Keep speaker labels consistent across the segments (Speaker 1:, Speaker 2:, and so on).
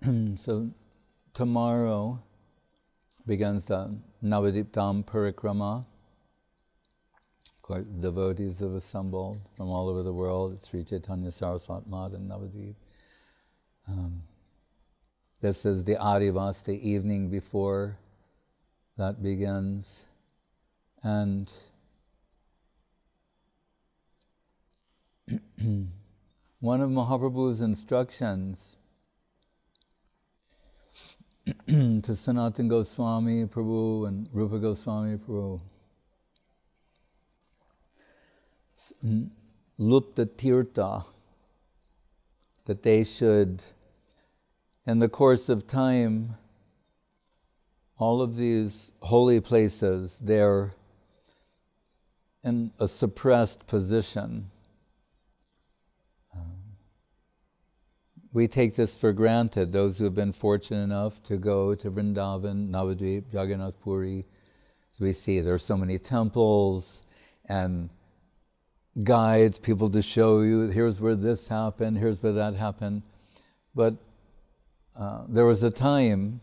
Speaker 1: So tomorrow begins the Navadvip-dham parikrama. Of course, devotees have assembled from all over the world. It's Sri Chaitanya Saraswat Mad in Navadvip. This is the Adivas, the evening before that begins. And one of Mahaprabhu's instructions to Sanatana Goswami Prabhu and Rupa Goswami Prabhu, Lupta Tirtha, that they should, in the course of time, all of these holy places, they're in a suppressed position. We take this for granted, those who have been fortunate enough to go to Vrindavan, Navadvip, Jagannath Puri. So we see there's so many temples and guides, people to show you, here's where this happened, here's where that happened. But there was a time,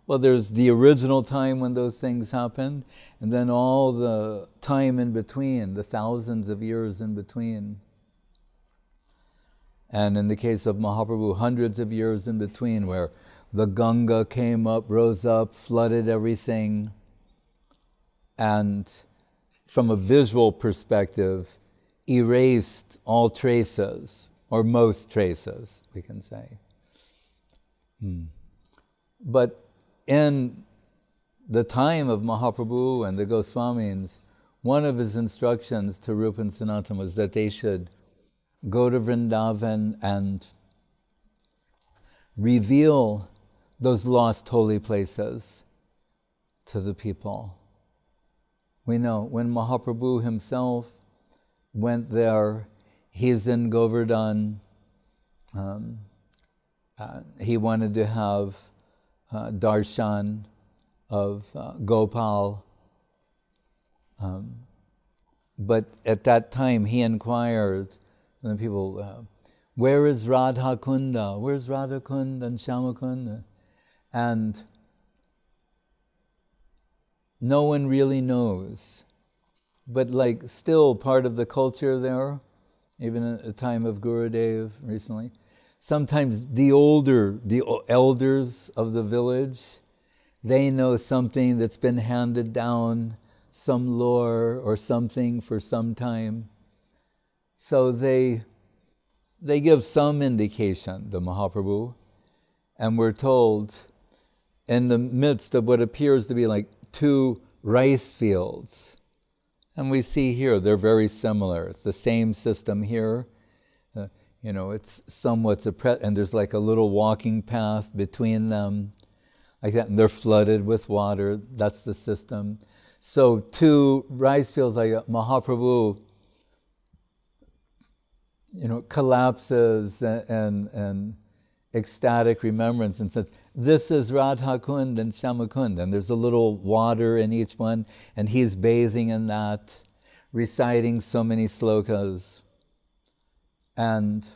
Speaker 1: well, there's the original time when those things happened, and then all the time in between, the thousands of years in between. And in the case of Mahaprabhu, hundreds of years in between, where the Ganga came up, rose up, flooded everything, and from a visual perspective, erased all traces, or most traces, we can say. But in the time of Mahaprabhu and the Goswamis, one of his instructions to Rupa and Sanatana was that they should go to Vrindavan and reveal those lost holy places to the people. We know when Mahaprabhu himself went there, he's in Govardhan, he wanted to have darshan of Gopal, but at that time he inquired, and the people, where is Radha Kunda? Where's Radha Kunda and Shama Kunda? And no one really knows. But like still part of the culture there, even at the time of Gurudev recently, sometimes the elders of the village, they know something that's been handed down, some lore or something for some time. So they give some indication, the Mahaprabhu, and we're told in the midst of what appears to be like two rice fields. And we see here, they're very similar. It's the same system here. It's somewhat suppressed, and there's like a little walking path between them, like that, and they're flooded with water. That's the system. So two rice fields, like Mahaprabhu, collapses and ecstatic remembrance and says, this is Radha Kund and Shama Kund, and there's a little water in each one, and he's bathing in that, reciting so many slokas. And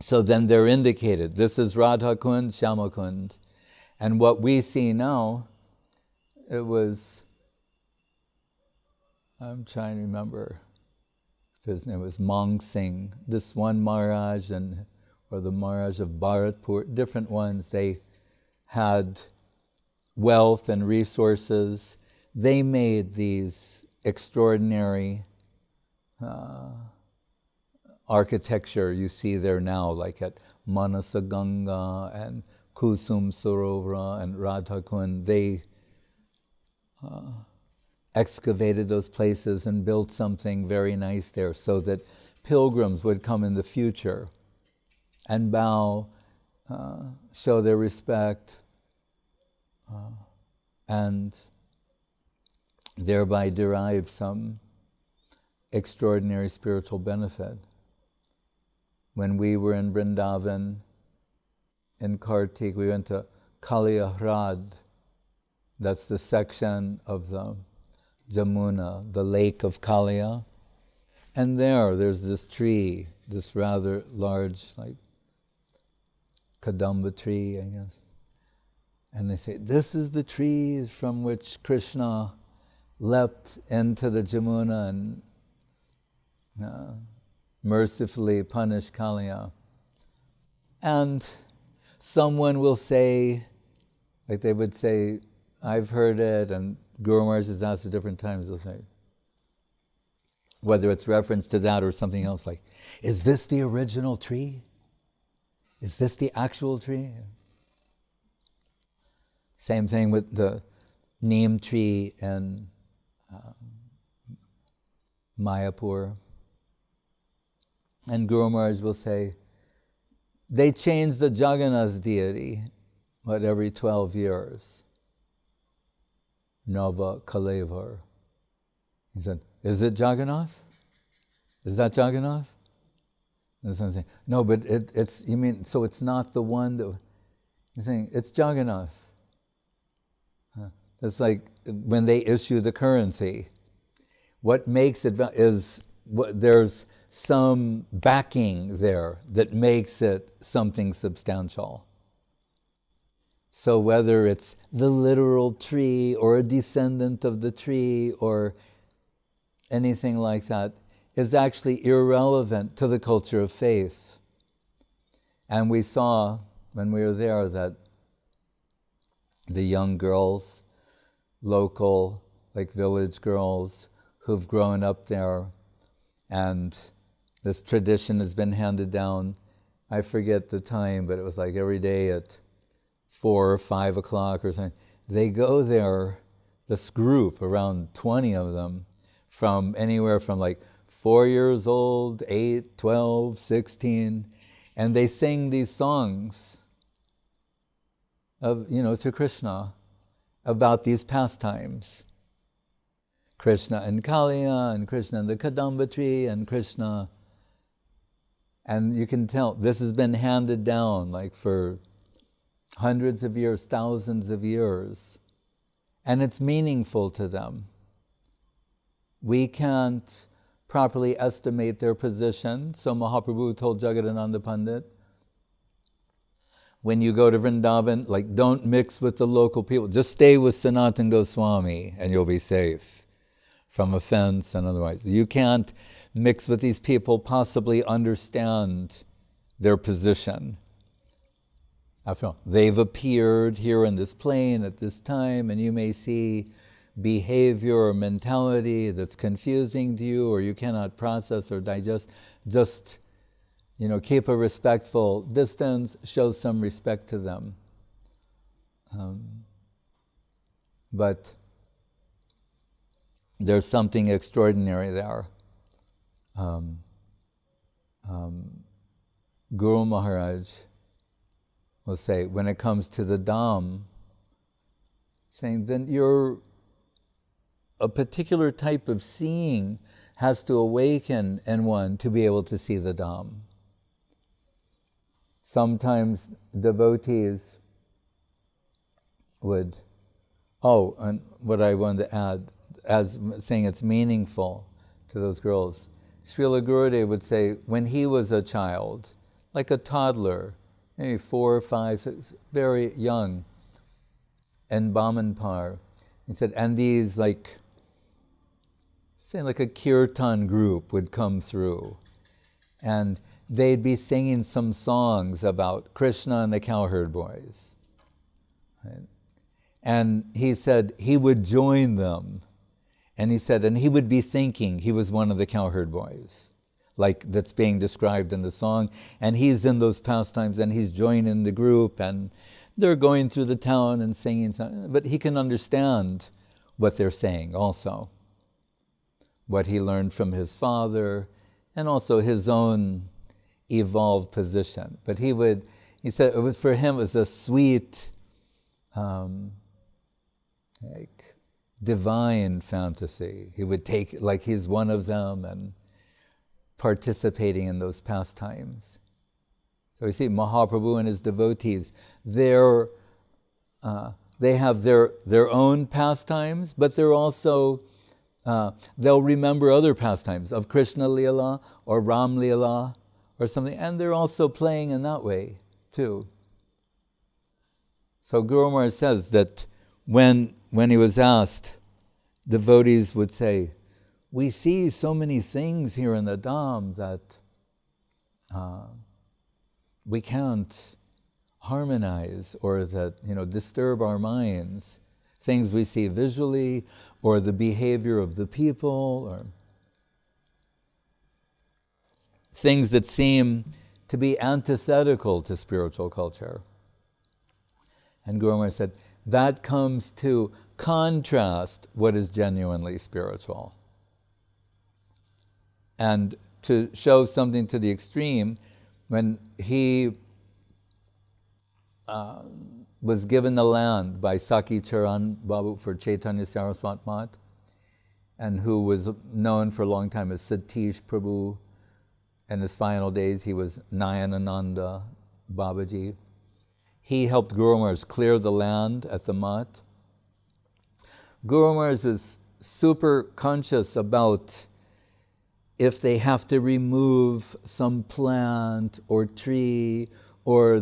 Speaker 1: so then they're indicated, this is Radha Kund, Shama Kund. And what we see now, it was, I'm trying to remember, his name was Mang Singh. This one Maharaj, or the Maharaj of Bharatpur, different ones, they had wealth and resources. They made these extraordinary architecture you see there now, like at Manasa Ganga and Kusum Sarovara and Radha Kund. They excavated those places and built something very nice there so that pilgrims would come in the future and bow, show their respect, and thereby derive some extraordinary spiritual benefit. When we were in Vrindavan, in Kartik, we went to Kaliyahrad. That's the section of the Jamuna, the lake of Kaliya. And there's this tree, this rather large, like Kadamba tree, I guess. And they say, this is the tree from which Krishna leapt into the Jamuna and mercifully punished Kaliya. And someone will say, like they would say, I've heard it, and Guru Maharaj has asked at different times, they'll say, whether it's reference to that or something else, like, is this the original tree? Is this the actual tree? Same thing with the neem tree in Mayapur. And Guru Maharaj will say, they change the Jagannath deity, every 12 years. Nava Kalevar. He said, is it Jagannath? Is that Jagannath? And someone saying, no, but it's, you mean, so it's not the one that, he's saying, it's Jagannath. It's like when they issue the currency, what makes it is, there's some backing there that makes it something substantial. So whether it's the literal tree or a descendant of the tree or anything like that is actually irrelevant to the culture of faith. And we saw when we were there that the young girls, local, like village girls who've grown up there, and this tradition has been handed down. I forget the time, but it was like every day at 4 or 5 o'clock or something. They go there, this group, around 20 of them, from anywhere from like 4 years old, 8, 12, 16, and they sing these songs of, to Krishna about these pastimes. Krishna and Kaliya, and Krishna and the Kadamba tree, and Krishna. And you can tell this has been handed down like for hundreds of years, thousands of years. And it's meaningful to them. We can't properly estimate their position. So Mahaprabhu told Jagadananda Pandit, when you go to Vrindavan, like don't mix with the local people. Just stay with Sanatana Goswami and you'll be safe from offense and otherwise. You can't mix with these people, possibly understand their position. After all, they've appeared here in this plane at this time, and you may see behavior or mentality that's confusing to you, or you cannot process or digest. Just, keep a respectful distance, show some respect to them. But there's something extraordinary there. Guru Maharaj will say, when it comes to the Dham, saying then a particular type of seeing has to awaken in one to be able to see the Dham. Sometimes devotees would, and what I wanted to add, as saying it's meaningful to those girls, Srila Gurudev would say, when he was a child, like a toddler, maybe 4 or 5, 6, very young, in Bamanpar, he said, and these like a kirtan group would come through, and they'd be singing some songs about Krishna and the cowherd boys. Right? And he said he would join them. And he said, and he would be thinking he was one of the cowherd boys, like that's being described in the song. And he's in those pastimes and he's joining the group and they're going through the town and singing something. But he can understand what they're saying also. What he learned from his father and also his own evolved position. But he said, for him it was a sweet, divine fantasy. He would take, like he's one of them and participating in those pastimes. So we see Mahaprabhu and his devotees, they have their own pastimes, but they're also, they'll remember other pastimes of Krishna Leela or Ram Leela or something, and they're also playing in that way too. So Guru Maharaj says that when he was asked, devotees would say, we see so many things here in the Dham that we can't harmonize, or that, disturb our minds. Things we see visually, or the behavior of the people, or things that seem to be antithetical to spiritual culture. And Guru Maharaj said, that comes to contrast what is genuinely spiritual. And to show something to the extreme, when he was given the land by Saki Charan Babu for Chaitanya Saraswat Mat, and who was known for a long time as Satish Prabhu. In his final days, he was Nayanananda Babaji. He helped Guru Maharaj clear the land at the Mat. Guru Maharaj was super conscious about if they have to remove some plant or tree, or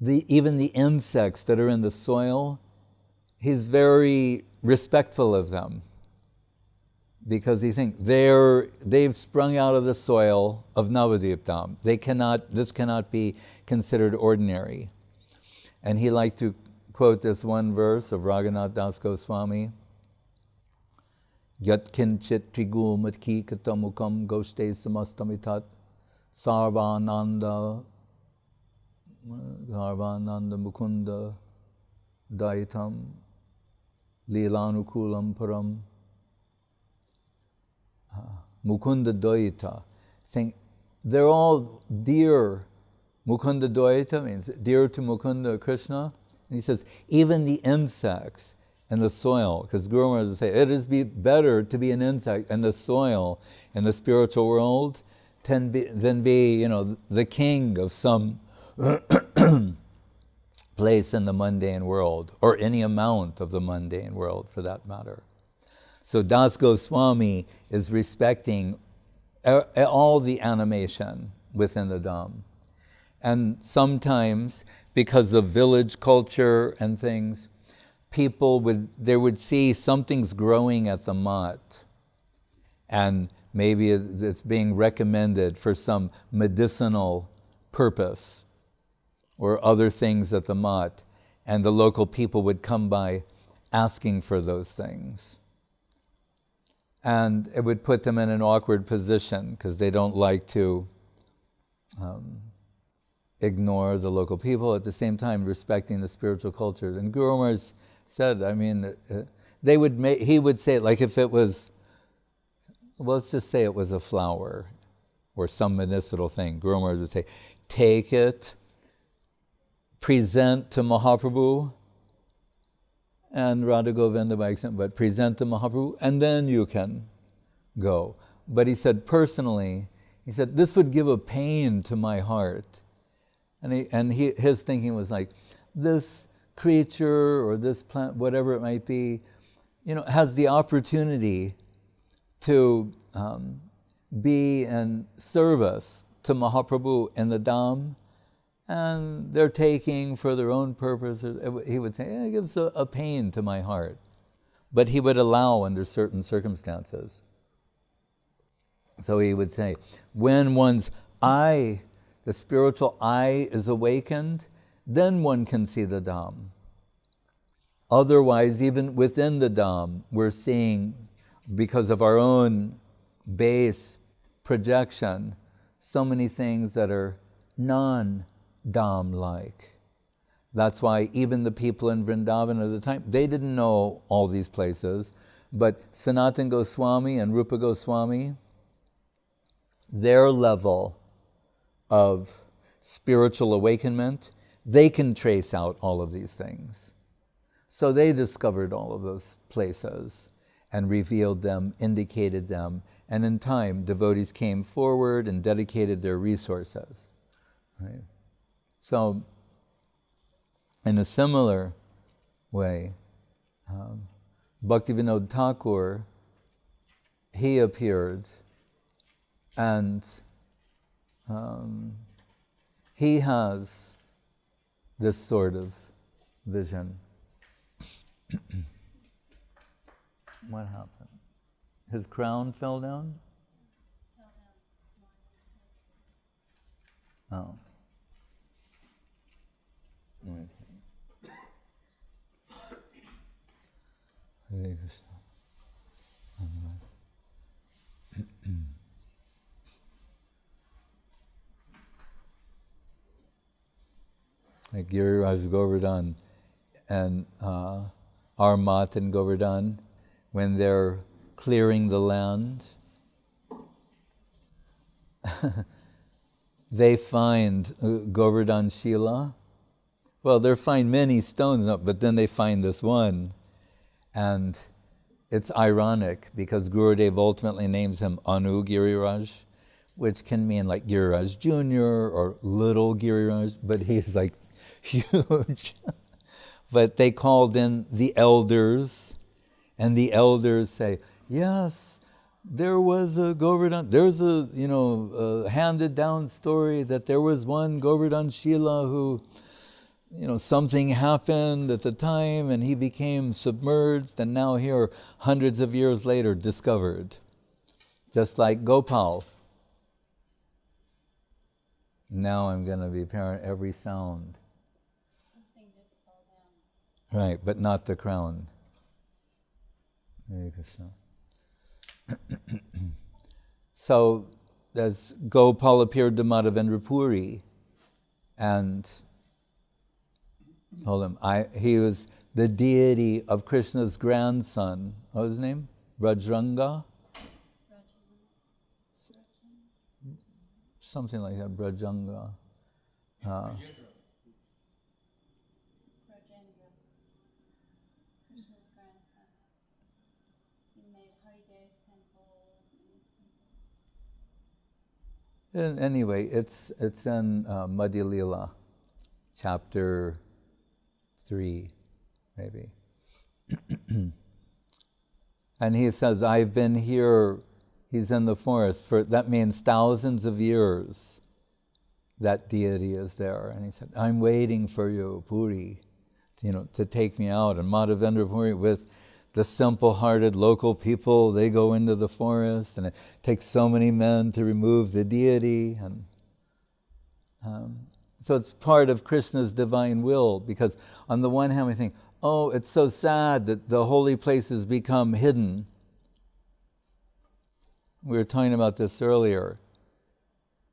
Speaker 1: even the insects that are in the soil. He's very respectful of them, because he thinks they've sprung out of the soil of Navadvip-dham. This cannot be considered ordinary. And he liked to quote this one verse of Raghunath Das Goswami, Yat kinchit trigu matki katamukam goshte samastamitat sarvananda mukunda daitam lilanukulam param Mukunda Dvaita, saying they're all dear. Mukunda Dvaita means dear to Mukunda Krishna. And he says, even the insects and the soil, because Guru Maharaj would say, it is better to be an insect in the soil in the spiritual world than be the king of some place in the mundane world, or any amount of the mundane world for that matter. So Das Goswami is respecting all the animation within the Dham. And sometimes, because of village culture and things, people would see something's growing at the Mat, and maybe it's being recommended for some medicinal purpose or other things at the Mat, and the local people would come by asking for those things. And it would put them in an awkward position, because they don't like to ignore the local people, at the same time respecting the spiritual culture. And Guru Maharaj said, he would say, like if it was, let's just say it was a flower or some medicinal thing, Guru Maharaj would say, take it, present to Mahaprabhu, and Radha Govinda by example, but present to Mahaprabhu, and then you can go. But he said, personally, this would give a pain to my heart. And his thinking was like, this creature or this plant, whatever it might be, has the opportunity to be in service to Mahaprabhu in the Dham, and they're taking for their own purposes. He would say, it gives a pain to my heart. But he would allow under certain circumstances. So he would say, when one's eye, the spiritual eye is awakened, then one can see the Dham. Otherwise, even within the Dham, we're seeing, because of our own base projection, so many things that are non-Dham-like. That's why even the people in Vrindavan at the time, they didn't know all these places, but Sanatana Goswami and Rupa Goswami, their level of spiritual awakenment, they can trace out all of these things. So they discovered all of those places and revealed them, indicated them, and in time, devotees came forward and dedicated their resources. Right? So, in a similar way, Bhaktivinoda Thakur, he appeared, and he has this sort of vision. What happened? His crown fell down? Oh. Okay. Hare Krishna. Like Giriraj Govardhan and Armat and Govardhan, when they're clearing the land, they find Govardhan Shila. Well, they find many stones, but then they find this one. And it's ironic because Gurudev ultimately names him Anu Giriraj, which can mean like Giriraj Jr. or little Giriraj, but he's like huge. But they called in the elders, and the elders say, yes, there was a Govardhan, there's a handed down story that there was one Govardhan Shila who, something happened at the time and he became submerged, and now here, hundreds of years later, discovered. Just like Gopal. Now I'm going to be apparent every sound.
Speaker 2: Something did fall down.
Speaker 1: Right, but not the crown. Hare Krishna. So, as Gopal appeared to Madhavendra Puri, and told him, he was the deity of Krishna's grandson. What was his name? Brajranga? Something like that, Brajanga.
Speaker 2: Rajendra. Krishna's grandson. He made Haridev temple.
Speaker 1: Anyway, it's in Madhya Lila, chapter 3, maybe. And he says, I've been here, he's in the forest, that means thousands of years that deity is there. And he said, I'm waiting for you, Puri, to take me out. And Madhavendra Puri, with the simple-hearted local people, they go into the forest, and it takes so many men to remove the deity. And so it's part of Krishna's divine will, because on the one hand we think, oh, it's so sad that the holy places become hidden. We were talking about this earlier.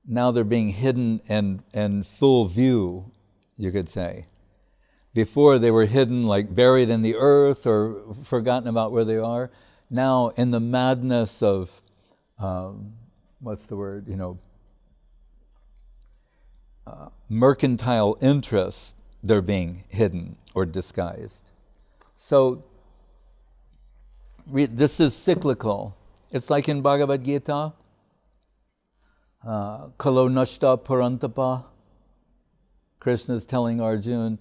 Speaker 1: Now they're being hidden and full view, you could say. Before they were hidden, like buried in the earth or forgotten about where they are. Now in the madness of, mercantile interest, they're being hidden or disguised. So this is cyclical. It's like in Bhagavad Gita, Kalo Nashta Parantapa. Krishna's telling Arjuna,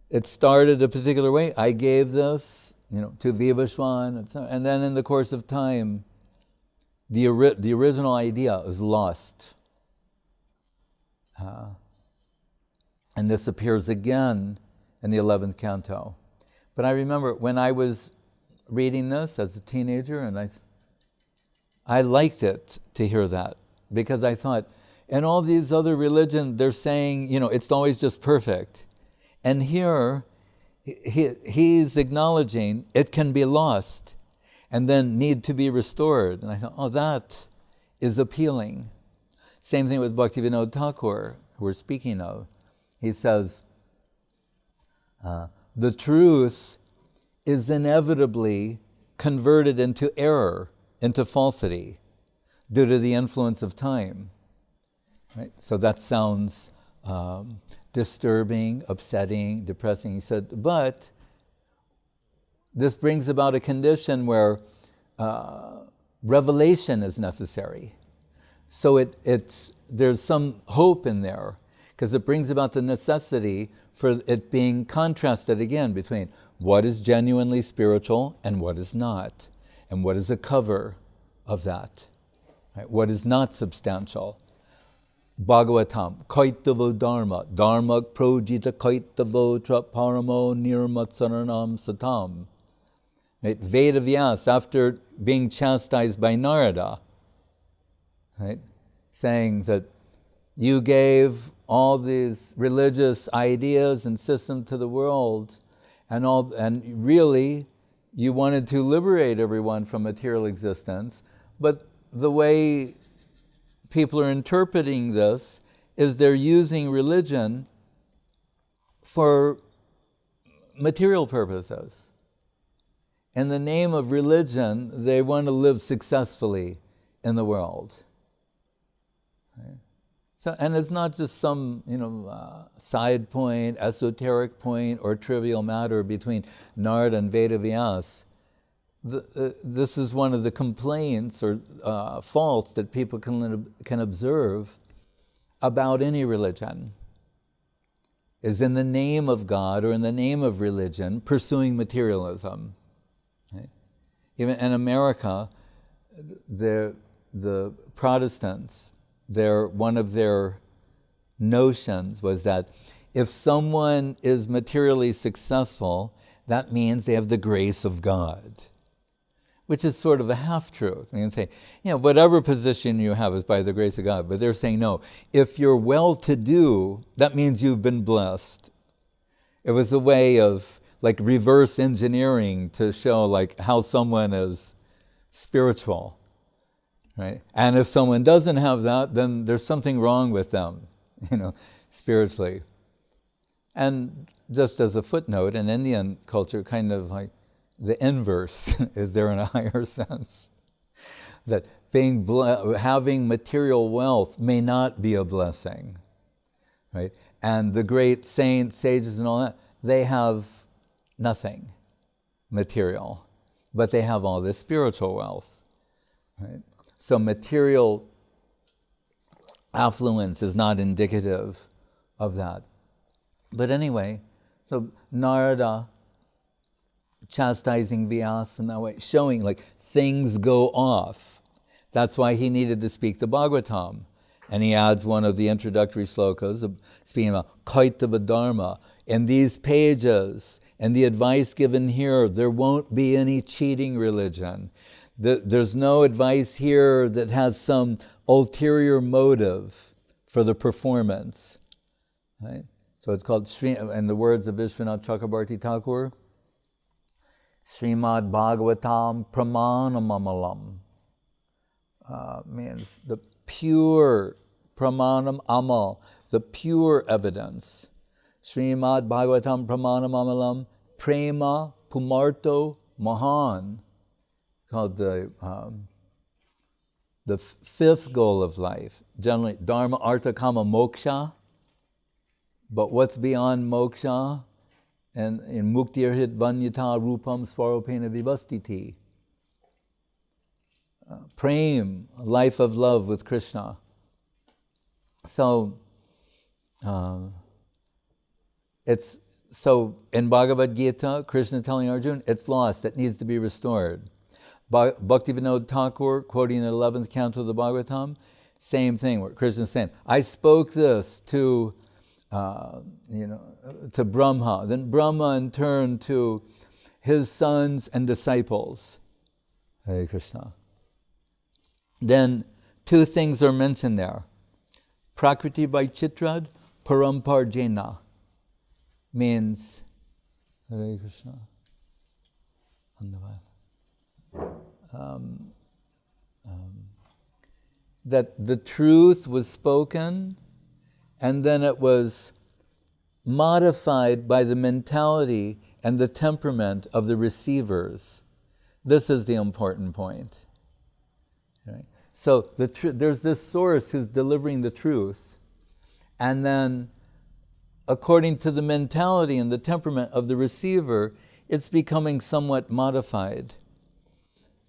Speaker 1: it started a particular way. I gave this, to Vivashwan, and then in the course of time, the original idea is lost. And this appears again in the 11th canto. But I remember when I was reading this as a teenager, and I liked it to hear that, because I thought, in all these other religions, they're saying, it's always just perfect. And here, he's acknowledging it can be lost and then need to be restored. And I thought, oh, that is appealing. Same thing with Bhaktivinoda Thakur, who we're speaking of. He says, the truth is inevitably converted into error, into falsity, due to the influence of time. Right? So that sounds disturbing, upsetting, depressing. He said, but this brings about a condition where revelation is necessary. So there's some hope in there, because it brings about the necessity for it being contrasted again between what is genuinely spiritual and what is not, and what is a cover of that, right? What is not substantial. Bhagavatam, Kaitavo Dharma, Dharma projita Kaitavo Paramo Nirmatsaranam Satam. Right? Vedavyas, after being chastised by Narada, right? Saying that you gave all these religious ideas and systems to the world, and really you wanted to liberate everyone from material existence, but the way people are interpreting this is they're using religion for material purposes. In the name of religion, they want to live successfully in the world. Right? So, and it's not just some, side point, esoteric point, or trivial matter between Narada and Vedavyas. This is one of the complaints or faults that people can observe about any religion, is in the name of God or in the name of religion, pursuing materialism. Right? Even in America, the Protestants, one of their notions was that if someone is materially successful, that means they have the grace of God, which is sort of a half-truth. We can say, whatever position you have is by the grace of God, but they're saying, no, if you're well-to-do, that means you've been blessed. It was a way of reverse engineering to show how someone is spiritual, right? And if someone doesn't have that, then there's something wrong with them, spiritually. And just as a footnote, in Indian culture, kind of the inverse is there in a higher sense. That having material wealth may not be a blessing, right? And the great saints, sages, and all that, they have nothing material, but they have all this spiritual wealth, right? So material affluence is not indicative of that. But anyway, so Narada chastising Vyasa in that way, showing things go off. That's why he needed to speak the Bhagavatam. And he adds one of the introductory slokas, speaking about Kaitava Dharma. In these pages, and the advice given here, there won't be any cheating religion. There's no advice here that has some ulterior motive for the performance. Right? So it's called, in the words of Vishwanath Chakrabarti Thakur, Srimad Bhagavatam Pramanamamalam. Means the pure pramanam amal, the pure evidence. Srimad Bhagavatam Pramanamamalam Prema Pumarto Mahan, called the fifth goal of life. Generally, Dharma, Artha, Kama, Moksha. But what's beyond moksha? And in Muktirhit Vanyata Rupam Swarupena Vivastiti. Prem, life of love with Krishna. So, in Bhagavad Gita, Krishna telling Arjuna, it's lost, it needs to be restored. Bhaktivinoda Thakur, quoting the 11th canto of the Bhagavatam, same thing, where Krishna is saying, I spoke this to Brahma. Then Brahma in turn to his sons and disciples. Hare Krishna. Then two things are mentioned there. Prakriti Vaichitrad, Paramparjena. Means, Hare Krishna. That the truth was spoken, and then it was modified by the mentality and the temperament of the receivers. This is the important point. Right? So there's this source who's delivering the truth, and then according to the mentality and the temperament of the receiver, it's becoming somewhat modified.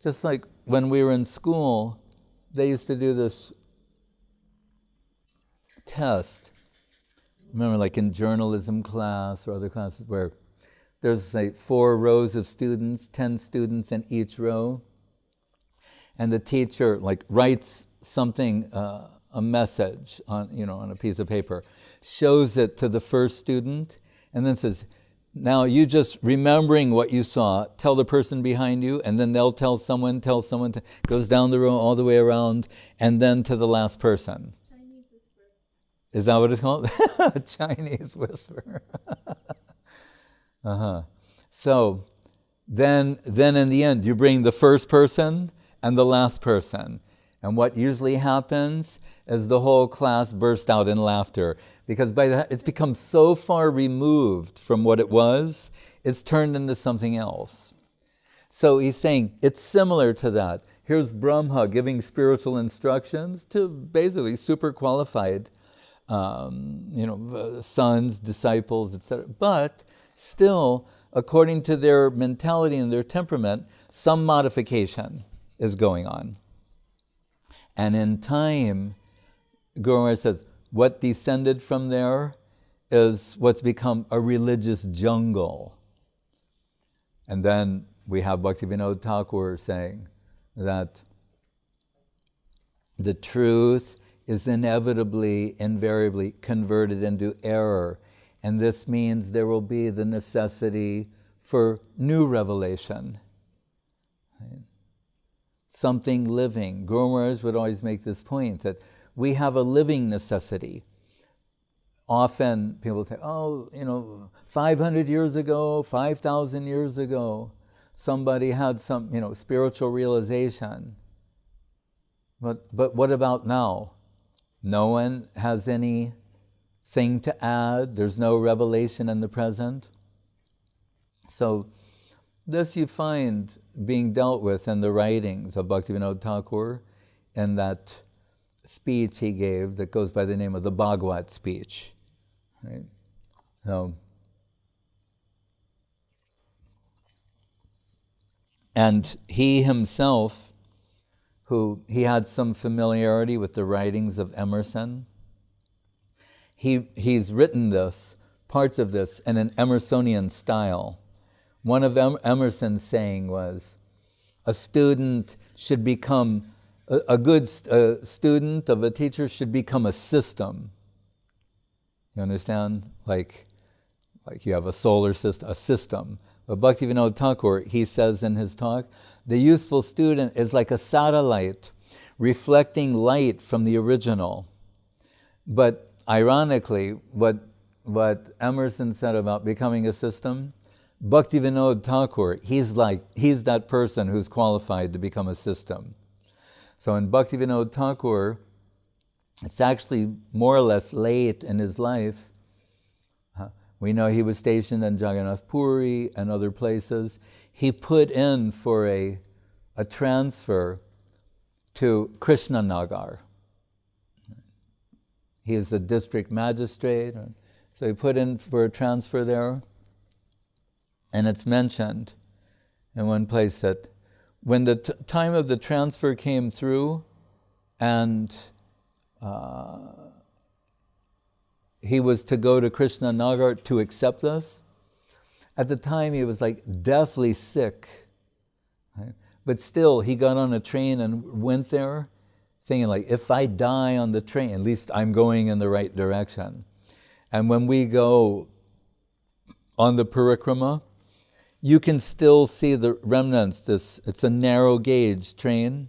Speaker 1: Just like when we were in school, they used to do this test. Remember, in journalism class or other classes where there's 4 rows of students, 10 students in each row, and the teacher writes something a message on a piece of paper, shows it to the first student, and then says, now you just remembering what you saw, tell the person behind you, and then they'll tell someone, goes down the row all the way around, and then to the last person.
Speaker 2: Chinese whisper.
Speaker 1: Is that what it's called? Chinese whisper. So then in the end, you bring the first person and the last person. And what usually happens is the whole class bursts out in laughter, because by that it's become so far removed from what it was, it's turned into something else. So he's saying it's similar to that. Here's Brahma giving spiritual instructions to basically super qualified sons, disciples, etc. But still, according to their mentality and their temperament, some modification is going on. And in time, Guru Maharaj says, what descended from there is what's become a religious jungle. And then we have Bhaktivinoda Thakur saying that the truth is inevitably, invariably converted into error. And this means there will be the necessity for new revelation. Right? Something living. Guru Maharaj would always make this point that we have a living necessity. Often people say, 500 years ago, 5,000 years ago, somebody had some, spiritual realization. But what about now? No one has anything to add. There's no revelation in the present. So this you find being dealt with in the writings of Bhaktivinoda Thakur, in that speech he gave that goes by the name of the Bhagavat speech. Right? So, and he himself, he had some familiarity with the writings of Emerson. He's written parts of this in an Emersonian style. One of Emerson's saying was, a student should become, a good student of a teacher should become a system. You understand? Like you have a solar system, a system. But Bhaktivinoda Thakur, he says in his talk, the useful student is like a satellite reflecting light from the original. But ironically, what Emerson said about becoming a system, Bhaktivinoda Thakur, he's that person who's qualified to become a system. So in Bhaktivinoda Thakur, it's actually more or less late in his life. We know he was stationed in Jagannath Puri and other places. He put in for a transfer to Krishnanagar. He is a district magistrate, so he put in for a transfer there. And it's mentioned in one place that when the time of the transfer came through and he was to go to Krishnanagar to accept this, at the time he was like deathly sick. Right? But still, he got on a train and went there thinking like, if I die on the train, at least I'm going in the right direction. And when we go on the parikrama, you can still see the remnants. It's a narrow gauge train.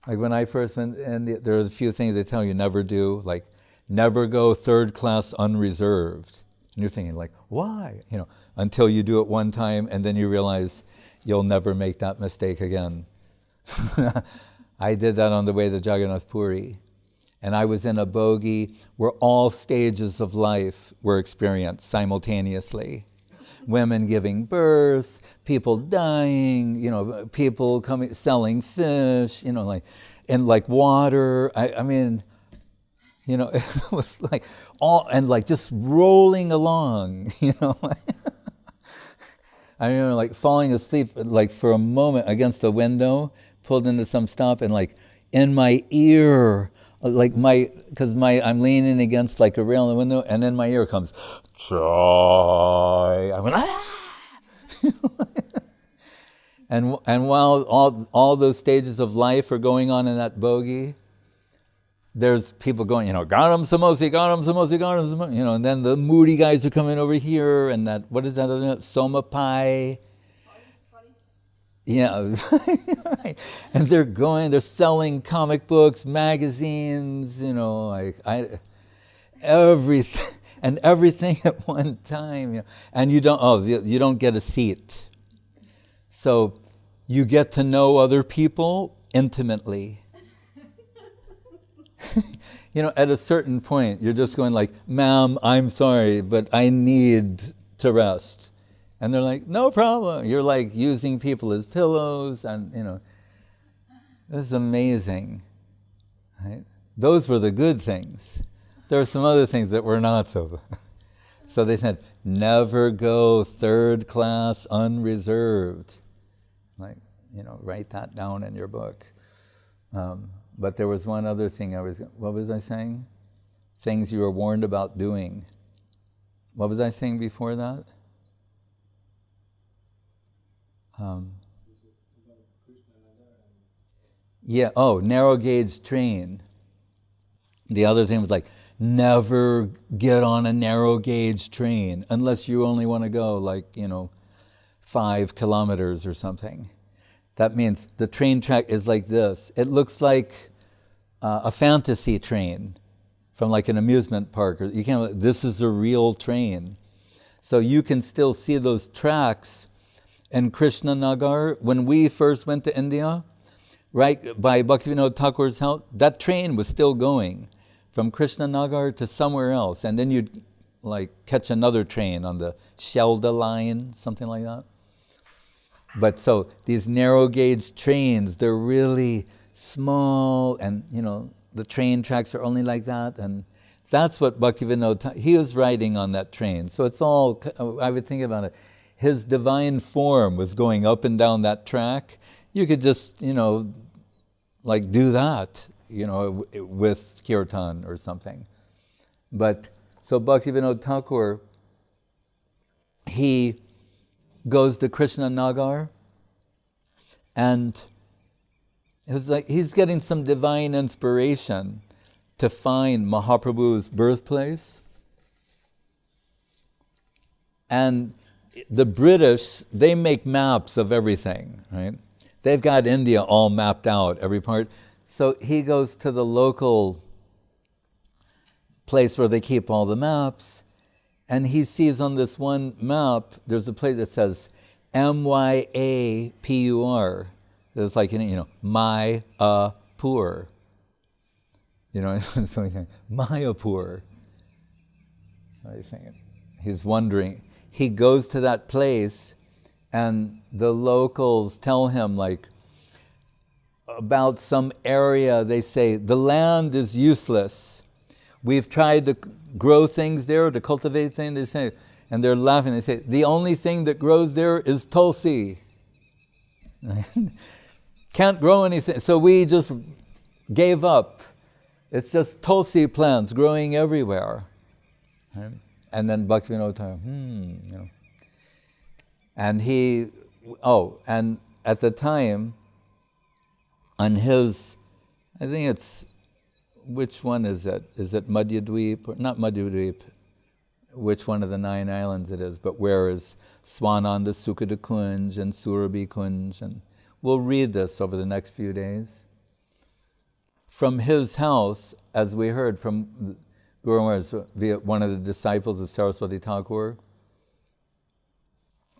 Speaker 1: Like when I first went, and there are a few things they tell you never do, like never go third class unreserved. And you're thinking like, why? Until you do it one time and then you realize you'll never make that mistake again. I did that on the way to Jagannath Puri. And I was in a bogie where all stages of life were experienced simultaneously. Women giving birth, people dying, people coming, selling fish, and water. I mean, it was like all, and like just rolling along, I remember like falling asleep like for a moment against a window, pulled into some stop, and like in my ear, I'm leaning against like a rail in the window, and in my ear comes, "Try." I went, ah! And while all those stages of life are going on in that bogie, there's people going, Garam Samosi, Garam Samosi, Garam Samosi, and then the moody guys are coming over here, and that, what is that, Soma Pai? Yeah, right. And they're selling comic books, magazines, everything, and everything at one time. And you don't get a seat. So you get to know other people intimately. At a certain point, you're just going like, ma'am, I'm sorry, but I need to rest. And they're like, no problem. You're like using people as pillows, and this is amazing. Right? Those were the good things. There are some other things that were not so. So they said, never go third class unreserved. Like, write that down in your book. But there was one other thing what was I saying? Things you were warned about doing. What was I saying before that? Narrow gauge train. The other thing was like, never get on a narrow gauge train unless you only want to go 5 kilometers or something. That means the train track is like this. It looks like a fantasy train from like an amusement park. This is a real train. So you can still see those tracks in Krishnanagar. When we first went to India, right by Bhaktivinoda Thakur's house, that train was still going from Krishnanagar to somewhere else. And then you'd catch another train on the Shelda line, something like that. But so these narrow gauge trains, they're really small, and the train tracks are only like that, and that's what Bhaktivinoda, he was riding on that train. So it's all, I would think about it, his divine form was going up and down that track. You could just, do that, with kirtan or something. But, so Bhaktivinoda Thakur, he goes to Krishnanagar, and it was like he's getting some divine inspiration to find Mahaprabhu's birthplace. And the British, they make maps of everything, right? They've got India all mapped out, every part. So he goes to the local place where they keep all the maps, and he sees on this one map, there's a place that says Myapur. It's like, Mayapur. So he's saying, Mayapur. So he's thinking, he's wondering. He goes to that place, and the locals tell him, about some area, they say, the land is useless. We've tried to grow things there, to cultivate things, they say, and they're laughing. They say, the only thing that grows there is tulsi. Can't grow anything. So we just gave up. It's just tulsi plants growing everywhere. Right? And then Bhaktivinoda Thakur, And and at the time, on his, I think it's, which one is it? Is it Madhyadweep? Or not Madhyadweep, which one of the 9 islands it is, but where is Swananda Sukhada Kunj and Surabhi Kunj? And we'll read this over the next few days. From his house, as we heard from Guru Maharaj, one of the disciples of Saraswati Thakur,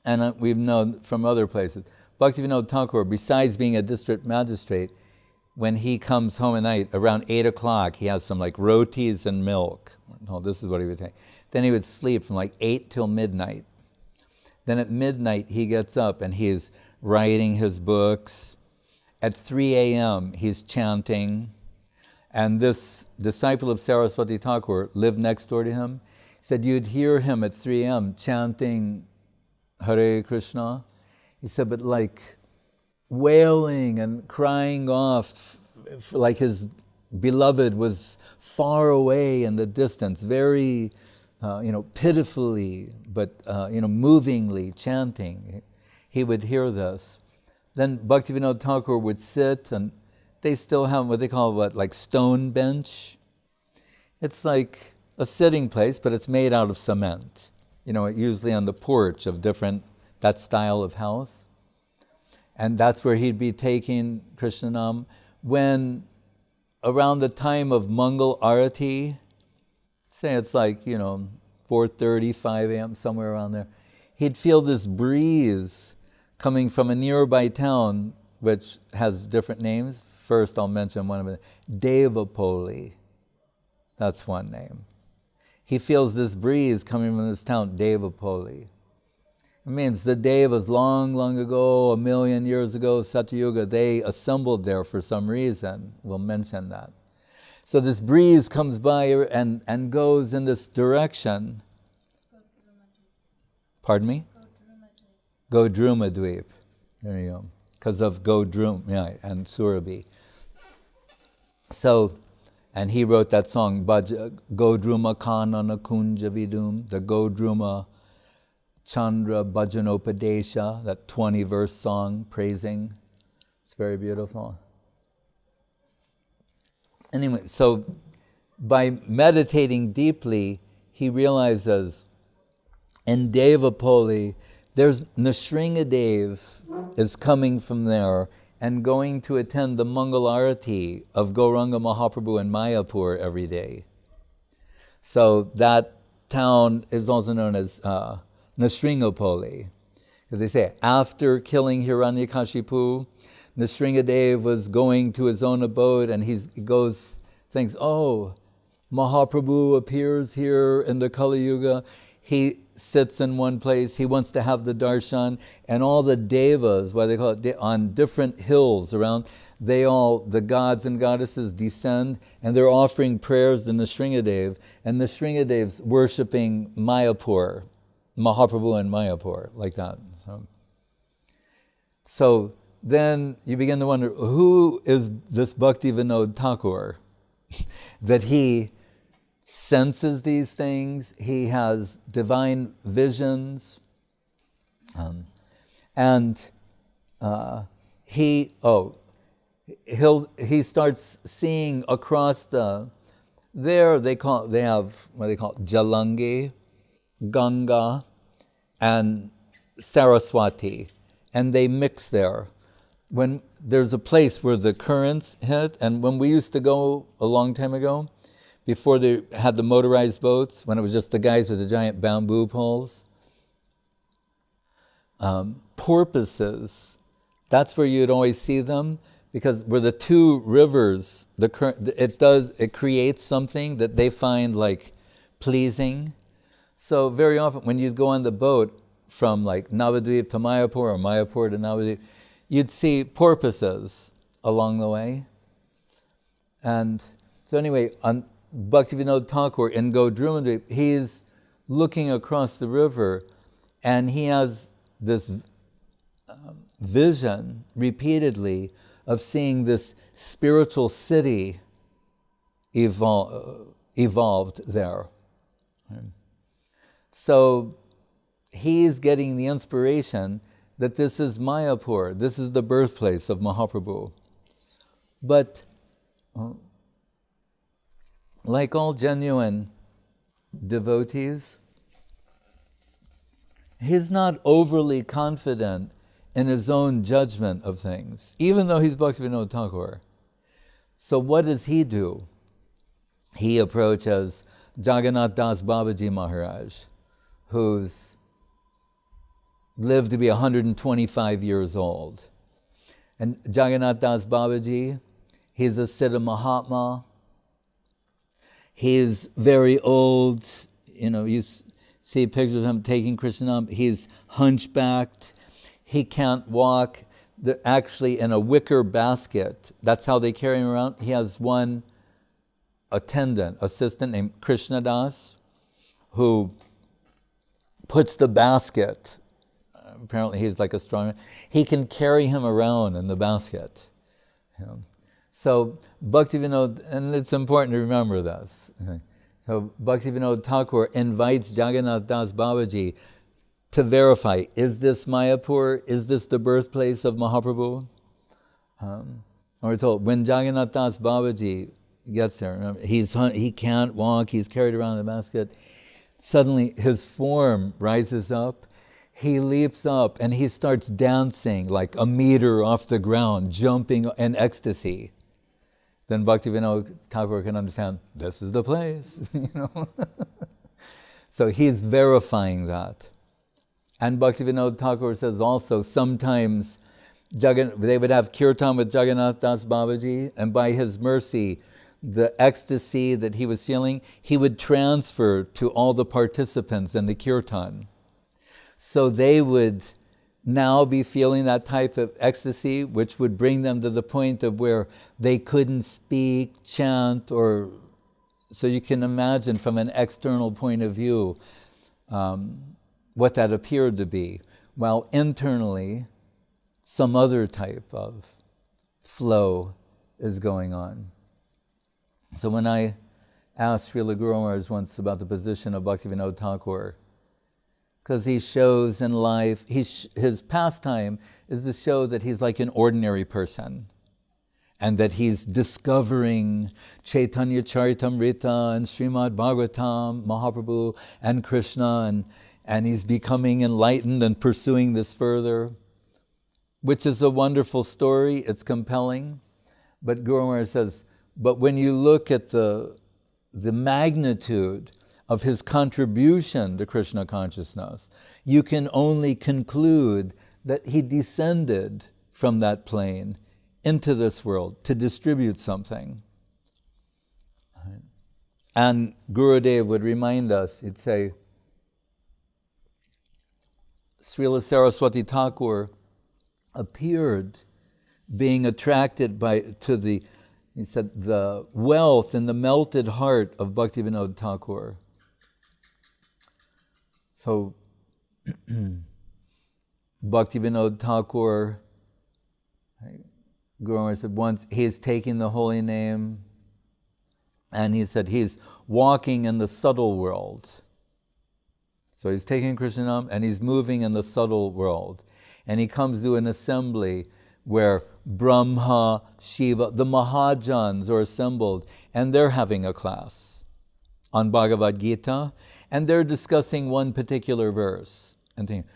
Speaker 1: and we've known from other places, Bhaktivinoda Thakur, besides being a district magistrate, when he comes home at night, around 8 o'clock, he has some rotis and milk. No, this is what he would take. Then he would sleep from 8 till midnight. Then at midnight, he gets up and he's writing his books. At 3 a.m., he's chanting. And this disciple of Saraswati Thakur lived next door to him. He said you'd hear him at 3 a.m. chanting Hare Krishna. He said, but wailing and crying off, like his beloved was far away in the distance, very, pitifully, but, movingly chanting. He would hear this. Then Bhaktivinoda Thakur would sit and they still have what they call like stone bench. It's like a sitting place, but it's made out of cement. Usually on the porch of that style of house. And that's where he'd be taking Krishnanam. When around the time of Mangal Arati, say it's like, 4:30, 5 a.m., somewhere around there, he'd feel this breeze coming from a nearby town, which has different names. First, I'll mention one of them, Devapoli. That's one name. He feels this breeze coming from this town, Devapoli. It means the Devas long, long ago, 1 million years ago, Satyuga, they assembled there for some reason. We'll mention that. So this breeze comes by and goes in this direction. Pardon me? Godrumadweep. There you go. Because of Godrum, and Surabhi. So, and he wrote that song, Godruma Kanana Kunja Vidum, the Godruma Chandra Bhajanopadesha, that 20-verse song praising. It's very beautiful. Anyway, so by meditating deeply, he realizes in Devapoli, there's Nrsingadev is coming from there and going to attend the Mangal Arati of Gauranga Mahaprabhu in Mayapur every day. So that town is also known as Nrsingapoli. Because they say, after killing Hiranyakashipu, Nrsingadev was going to his own abode and he thinks, oh, Mahaprabhu appears here in the Kali Yuga. He sits in one place, he wants to have the darshan, and all the devas, what they call it, on different hills around, the gods and goddesses descend, and they're offering prayers to Nrsingadev, and Nrsingadev's worshipping Mayapur, Mahaprabhu in Mayapur, like that. So then you begin to wonder, who is this Bhakti Vinod Thakur that he senses these things, he has divine visions, and he starts seeing across they have what they call Jalangi, Ganga, and Saraswati, and they mix there. When there's a place where the currents hit, and when we used to go a long time ago, before they had the motorized boats, when it was just the guys with the giant bamboo poles, porpoises, that's where you'd always see them, because where the two rivers, the current, it creates something that they find like pleasing. So very often when you'd go on the boat from like Navadvip to Mayapur or Mayapur to Navadvip, you'd see porpoises along the way. And so anyway, on Bhaktivinoda Thakur in Godrumadweep, he's looking across the river and he has this vision repeatedly of seeing this spiritual city evolved there. So he's getting the inspiration that this is Mayapur, this is the birthplace of Mahaprabhu. But like all genuine devotees, he's not overly confident in his own judgment of things, even though he's Bhaktivinoda Thakur. So what does he do? He approaches Jagannath Das Babaji Maharaj, who's lived to be 125 years old. And Jagannath Das Babaji, he's a Siddha Mahatma. He's very old, you see pictures of him taking Krishnanam. He's hunchbacked. He can't walk. They're actually in a wicker basket. That's how they carry him around. He has one assistant named Krishnadas, who puts the basket. Apparently he's like a strong man. He can carry him around in the basket. So Bhaktivinoda, and it's important to remember this. So Bhaktivinoda Thakur invites Jagannath Das Babaji to verify, is this Mayapur? Is this the birthplace of Mahaprabhu? And we're told when Jagannath Das Babaji gets there, remember, he can't walk, he's carried around in a basket. Suddenly his form rises up, he leaps up and he starts dancing like a meter off the ground, jumping in ecstasy. Then Bhaktivinoda Thakur can understand, this is the place, you know. So he's verifying that. And Bhaktivinoda Thakur says also, sometimes they would have kirtan with Jagannath Das Babaji, and by his mercy, the ecstasy that he was feeling, he would transfer to all the participants in the kirtan. So they would now be feeling that type of ecstasy, which would bring them to the point of where they couldn't speak, chant, or... So you can imagine from an external point of view what that appeared to be, while internally some other type of flow is going on. So when I asked Srila Guru Maharaj once about the position of Bhaktivinoda Thakur, because he shows in life, his pastime is to show that he's like an ordinary person, and that he's discovering Chaitanya Charitamrita and Srimad Bhagavatam, Mahaprabhu and Krishna, and he's becoming enlightened and pursuing this further, which is a wonderful story, it's compelling. But Guru Maharaj says, but when you look at the magnitude of his contribution to Krishna consciousness, you can only conclude that he descended from that plane into this world to distribute something. And Gurudev would remind us, he'd say, Srila Saraswati Thakur appeared being attracted to the wealth and the melted heart of Bhaktivinoda Thakur. So, Bhaktivinoda Thakur, Guru Maharaj said once, he's taking the holy name, and he said he's walking in the subtle world. So he's taking Krishna Nam and he's moving in the subtle world. And he comes to an assembly where Brahma, Shiva, the Mahajans are assembled, and they're having a class on Bhagavad Gita, and they're discussing one particular verse. And thinking,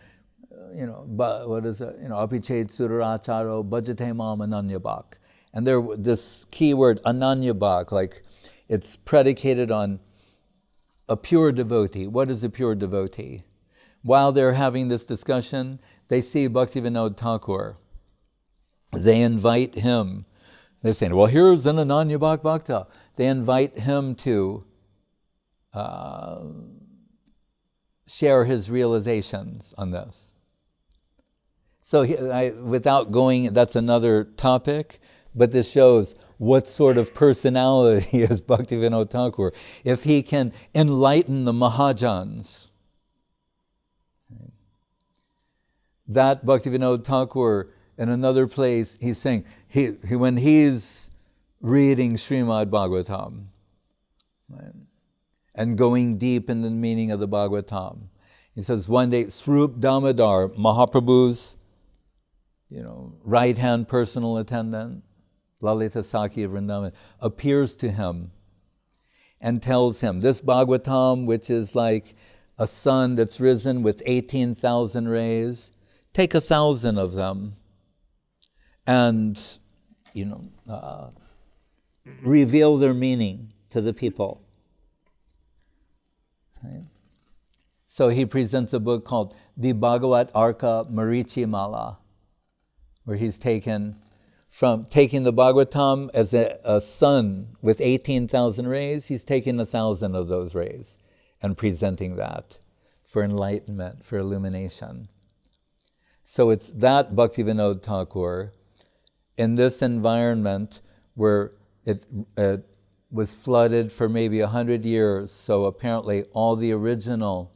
Speaker 1: what is it? Apichet suraracharo bhajate mam ananyabhak. And there, this key word, ananyabhak, like it's predicated on a pure devotee. What is a pure devotee? While they're having this discussion, they see Bhaktivinoda Thakur. They invite him. They're saying, well, here's an Ananyabhak Bhakta. They invite him to share his realizations on this. So without going, that's another topic, but this shows what sort of personality is Bhaktivinoda Thakur. If he can enlighten the Mahajans, that Bhaktivinoda Thakur, in another place, he's saying, when he's reading Srimad Bhagavatam, right, and going deep in the meaning of the Bhagavatam, he says one day, Swarup Damodar, Mahaprabhu's right-hand personal attendant, Lalita Saki of Vrindavan, appears to him and tells him, this Bhagavatam, which is like a sun that's risen with 18,000 rays, take 1,000 of them and, reveal their meaning to the people. Right? So he presents a book called the Bhagavat Arka Marichi Mala, where he's taking the Bhagavatam as a sun with 18,000 rays, he's taking 1,000 of those rays and presenting that for enlightenment, for illumination. So it's that Bhaktivinoda Thakur in this environment where it was flooded for maybe 100 years, so apparently all the original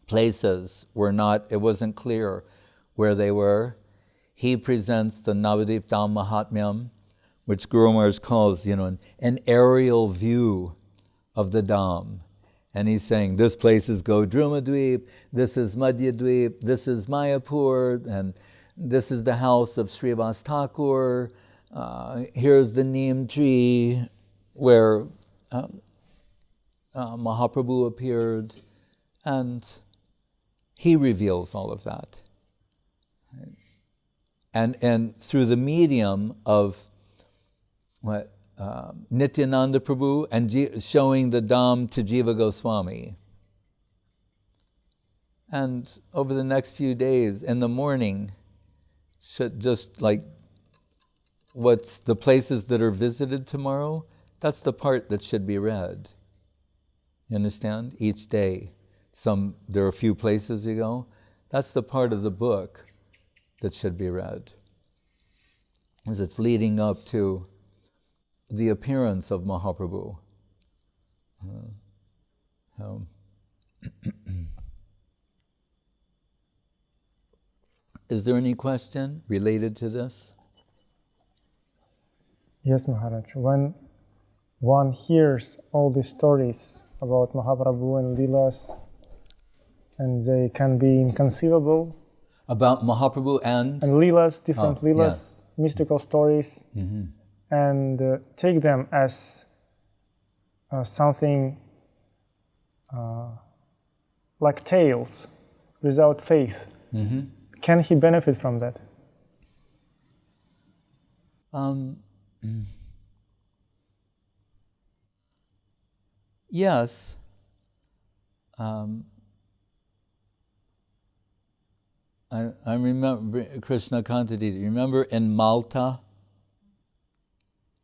Speaker 1: places it wasn't clear where they were. He presents the Navadvip-dham Mahatmyam, which Guru Maharaj calls, an aerial view of the Dham. And he's saying, this place is Godrumadvip, this is Madhyadvip, this is Mayapur, and this is the house of Srivas Thakur, here's the neem tree where Mahaprabhu appeared, and he reveals all of that. And through the medium of Nityananda Prabhu and showing the Dham to Jiva Goswami. And over the next few days, in the morning, just like what's the places that are visited tomorrow, that's the part that should be read. You understand? Each day. There are a few places you go. That's the part of the book that should be read. As it's leading up to the appearance of Mahaprabhu. Is there any question related to this?
Speaker 3: Yes, Maharaj. When one hears all these stories about Mahaprabhu and Leelas, and they can be inconceivable.
Speaker 1: About Mahaprabhu and
Speaker 3: Leelas, different Leelas,
Speaker 1: yes.
Speaker 3: mystical stories, and take them as something like tales without faith. Can he benefit from that?
Speaker 1: Yes. I remember Krishna Kantadita. Remember in Malta,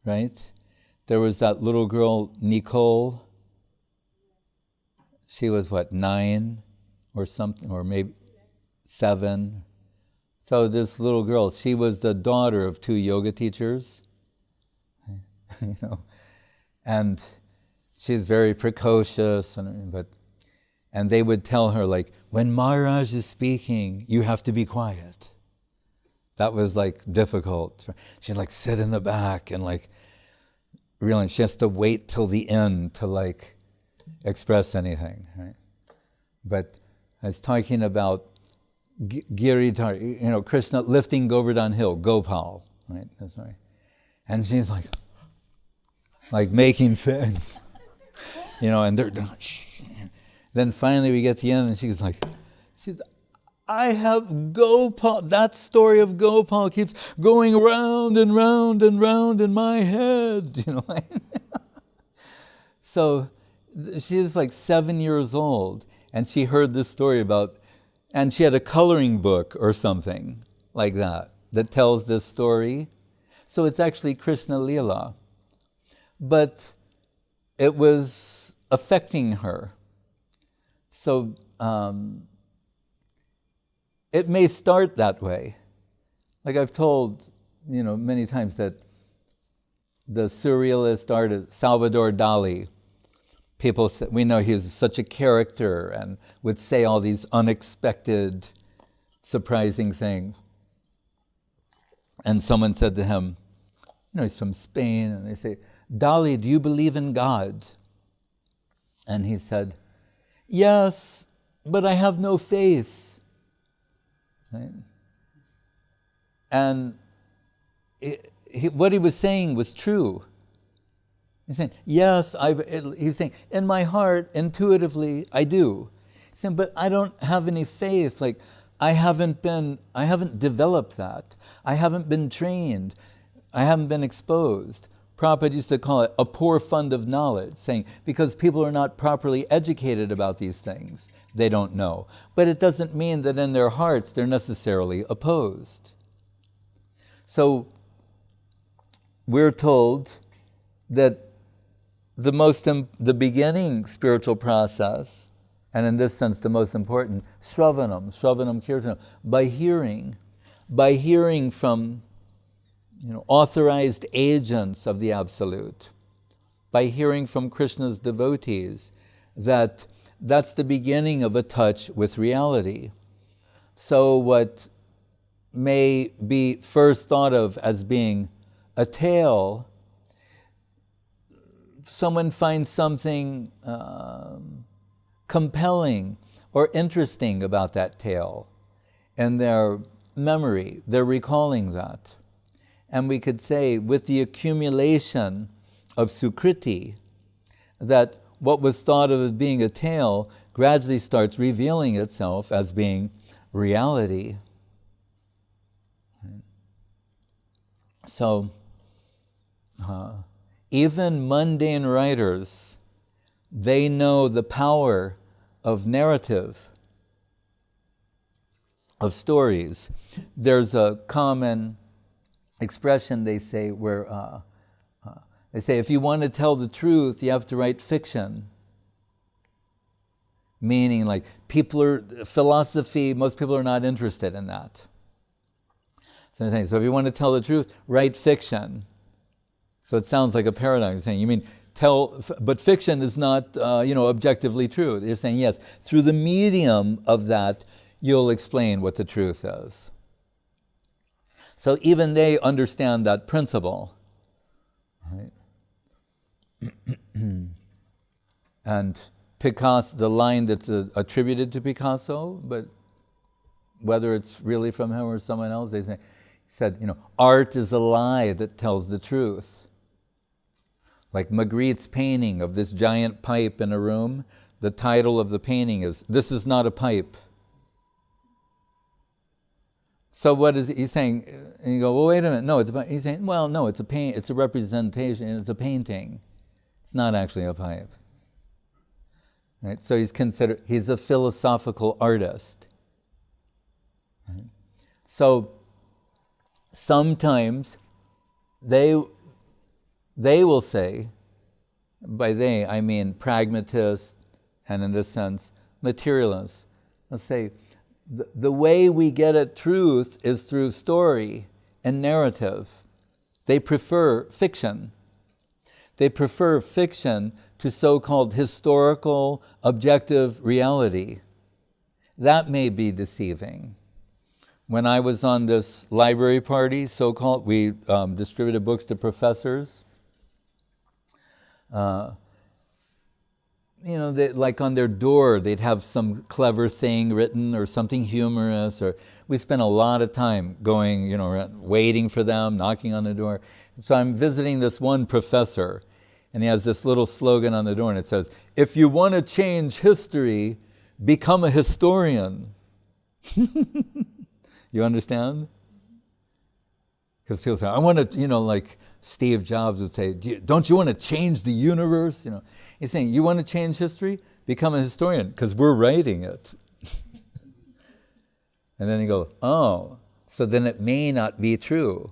Speaker 1: right? There was that little girl, Nicole. She was 9 or something, or maybe 7. So this little girl, she was the daughter of 2 yoga teachers, and she's very precocious, and they would tell her, like, when Maharaj is speaking, you have to be quiet. That was difficult. She'd sit in the back and really, she has to wait till the end to express anything, right? But I was talking about Giridhar, Krishna lifting Govardhan Hill, Gopal, right? That's right. And she's making fun, and they're done. Then finally we get to the end, and she's I have Gopal. That story of Gopal keeps going round and round and round in my head, So she was 7 years old, and she heard this story about, and she had a coloring book or something like that tells this story. So it's actually Krishna Leela. But it was affecting her. So it may start that way. I've told, many times that the surrealist artist Salvador Dali, people say, we know he was such a character and would say all these unexpected, surprising things. And someone said to him, he's from Spain, and they say, Dali, do you believe in God? And he said, yes, but I have no faith. Right? And what he was saying was true. He's saying, yes, he's saying, in my heart, intuitively, I do. He's saying, but I don't have any faith. I haven't developed that. I haven't been trained. I haven't been exposed. Prabhupada used to call it a poor fund of knowledge, saying, because people are not properly educated about these things, they don't know. But it doesn't mean that in their hearts they're necessarily opposed. So we're told that the beginning spiritual process, and in this sense the most important, Shravanam Kirtanam, by hearing from authorized agents of the Absolute, by hearing from Krishna's devotees, that's the beginning of a touch with reality. So what may be first thought of as being a tale, someone finds something compelling or interesting about that tale in their memory, they're recalling that. And we could say, with the accumulation of Sukriti, that what was thought of as being a tale gradually starts revealing itself as being reality. So, even mundane writers, they know the power of narrative, of stories. There's a common expression they say where they say, if you want to tell the truth, you have to write fiction. Meaning, like, philosophy, most people are not interested in that. So if you want to tell the truth, write fiction. So it sounds like a paradox. You're saying, you mean but fiction is not, objectively true. You're saying, yes, through the medium of that, you'll explain what the truth is. So even they understand that principle. Right? And Picasso, the line that's attributed to Picasso, but whether it's really from him or someone else, he said, art is a lie that tells the truth. Like Magritte's painting of this giant pipe in a room, the title of the painting is, "This is not a pipe." So what is he saying? And you go, well, wait a minute. No, he's saying, well, no, it's a representation, it's a painting. It's not actually a pipe. Right? So he's a philosophical artist. Right? So sometimes they will say, by they I mean pragmatists, and in this sense, materialists. They'll say, the way we get at truth is through story and narrative. They prefer fiction. They prefer fiction to so-called historical, objective reality. That may be deceiving. When I was on this library party, so-called, we distributed books to professors. Like on their door, they'd have some clever thing written or something humorous, or we spent a lot of time going, waiting for them, knocking on the door. So I'm visiting this one professor, and he has this little slogan on the door, and it says, "If you want to change history, become a historian." You understand? Because he'll say, I want to, like Steve Jobs would say, don't you want to change the universe? He's saying, you want to change history? Become a historian, because we're writing it. And then you go, oh, so then it may not be true.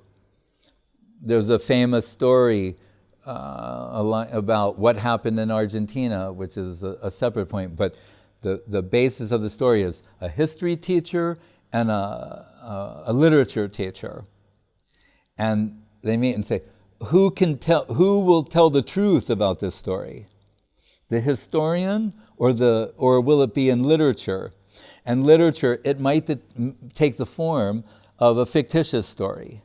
Speaker 1: There's a famous story about what happened in Argentina, which is a separate point, but the basis of the story is a history teacher and a literature teacher. And they meet and say, who will tell the truth about this story? The historian or will it be in literature? And literature, it might take the form of a fictitious story.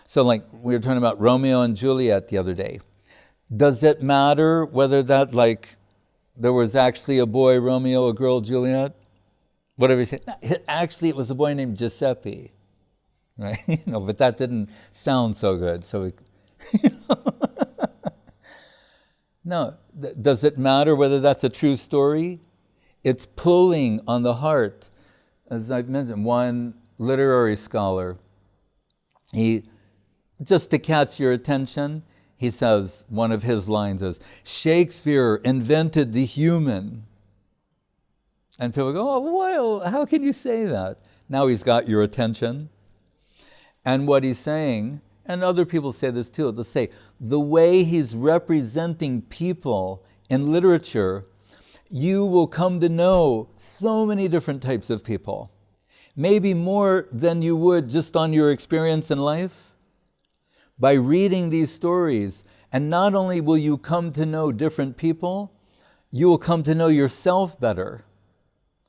Speaker 1: So like we were talking about Romeo and Juliet the other day. Does it matter whether that there was actually a boy Romeo, a girl Juliet? Whatever you say. Actually, it was a boy named Giuseppe. Right? But that didn't sound so good. So no. Does it matter whether that's a true story? It's pulling on the heart. As I've mentioned, one literary scholar, just to catch your attention, he says, one of his lines is, Shakespeare invented the human. And people go, oh, well, how can you say that? Now he's got your attention. And what he's saying, and other people say this too, they'll say, the way he's representing people in literature, you will come to know so many different types of people. Maybe more than you would just on your experience in life. By reading these stories, and not only will you come to know different people, you will come to know yourself better.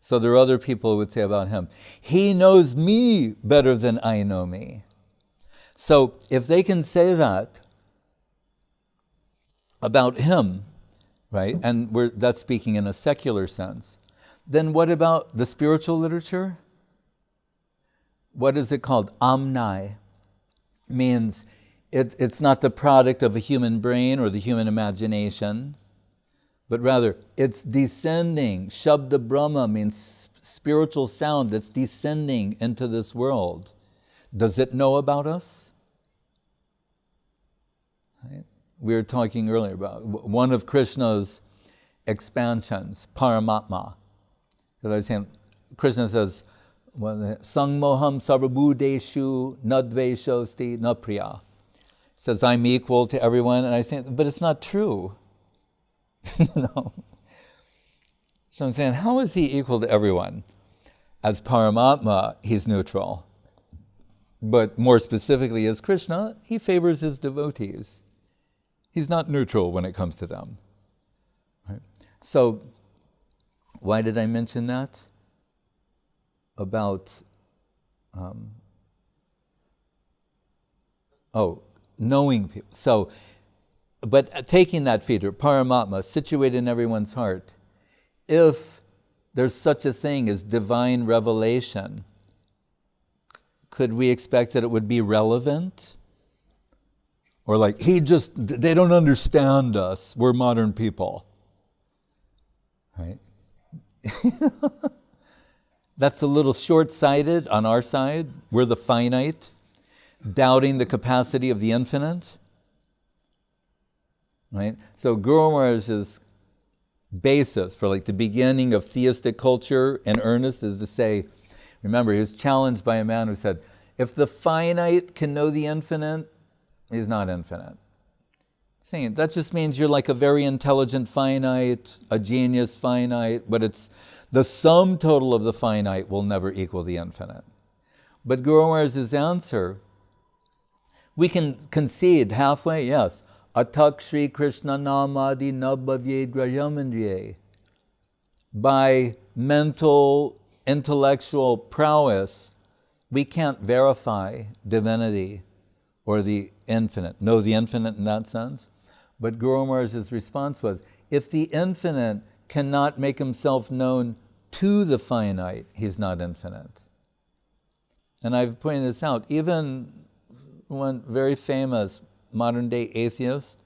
Speaker 1: So there are other people who would say about him, he knows me better than I know me. So if they can say that about him, right, and that's speaking in a secular sense, then what about the spiritual literature? What is it called? Amnai. means it's not the product of a human brain or the human imagination, but rather it's descending. Shabda Brahma means spiritual sound that's descending into this world. Does it know about us? Right? We were talking earlier about one of Krishna's expansions, Paramatma. That I was saying, Krishna says, Sangmoham sarvabhudeshu nadveshosti napriya. Says, I'm equal to everyone, and I say, but it's not true. You know? So I'm saying, how is he equal to everyone? As Paramatma, he's neutral. But more specifically, as Krishna, he favors his devotees. He's not neutral when it comes to them. Right? So, why did I mention that? About, knowing people. So, but taking that feature, Paramatma, situated in everyone's heart, if there's such a thing as divine revelation, could we expect that it would be relevant? Or like, they don't understand us, we're modern people. Right? That's a little short-sighted on our side. We're the finite, doubting the capacity of the infinite. Right? So Guru Maharaj's basis for like the beginning of theistic culture in earnest is to say, remember, he was challenged by a man who said, if the finite can know the infinite, he's not infinite. Saying that just means you're like a very intelligent finite, a genius finite, but it's the sum total of the finite will never equal the infinite. But Guru Maharaj's answer, we can concede halfway, yes. Atak Shri Krishna Namadi Nabhavyed Grayamandriye. By mental, intellectual prowess, we can't verify divinity or the infinite, know the infinite in that sense. But Guru Maharaj's response was, if the infinite cannot make himself known to the finite, he's not infinite. And I've pointed this out, even one very famous modern-day atheist,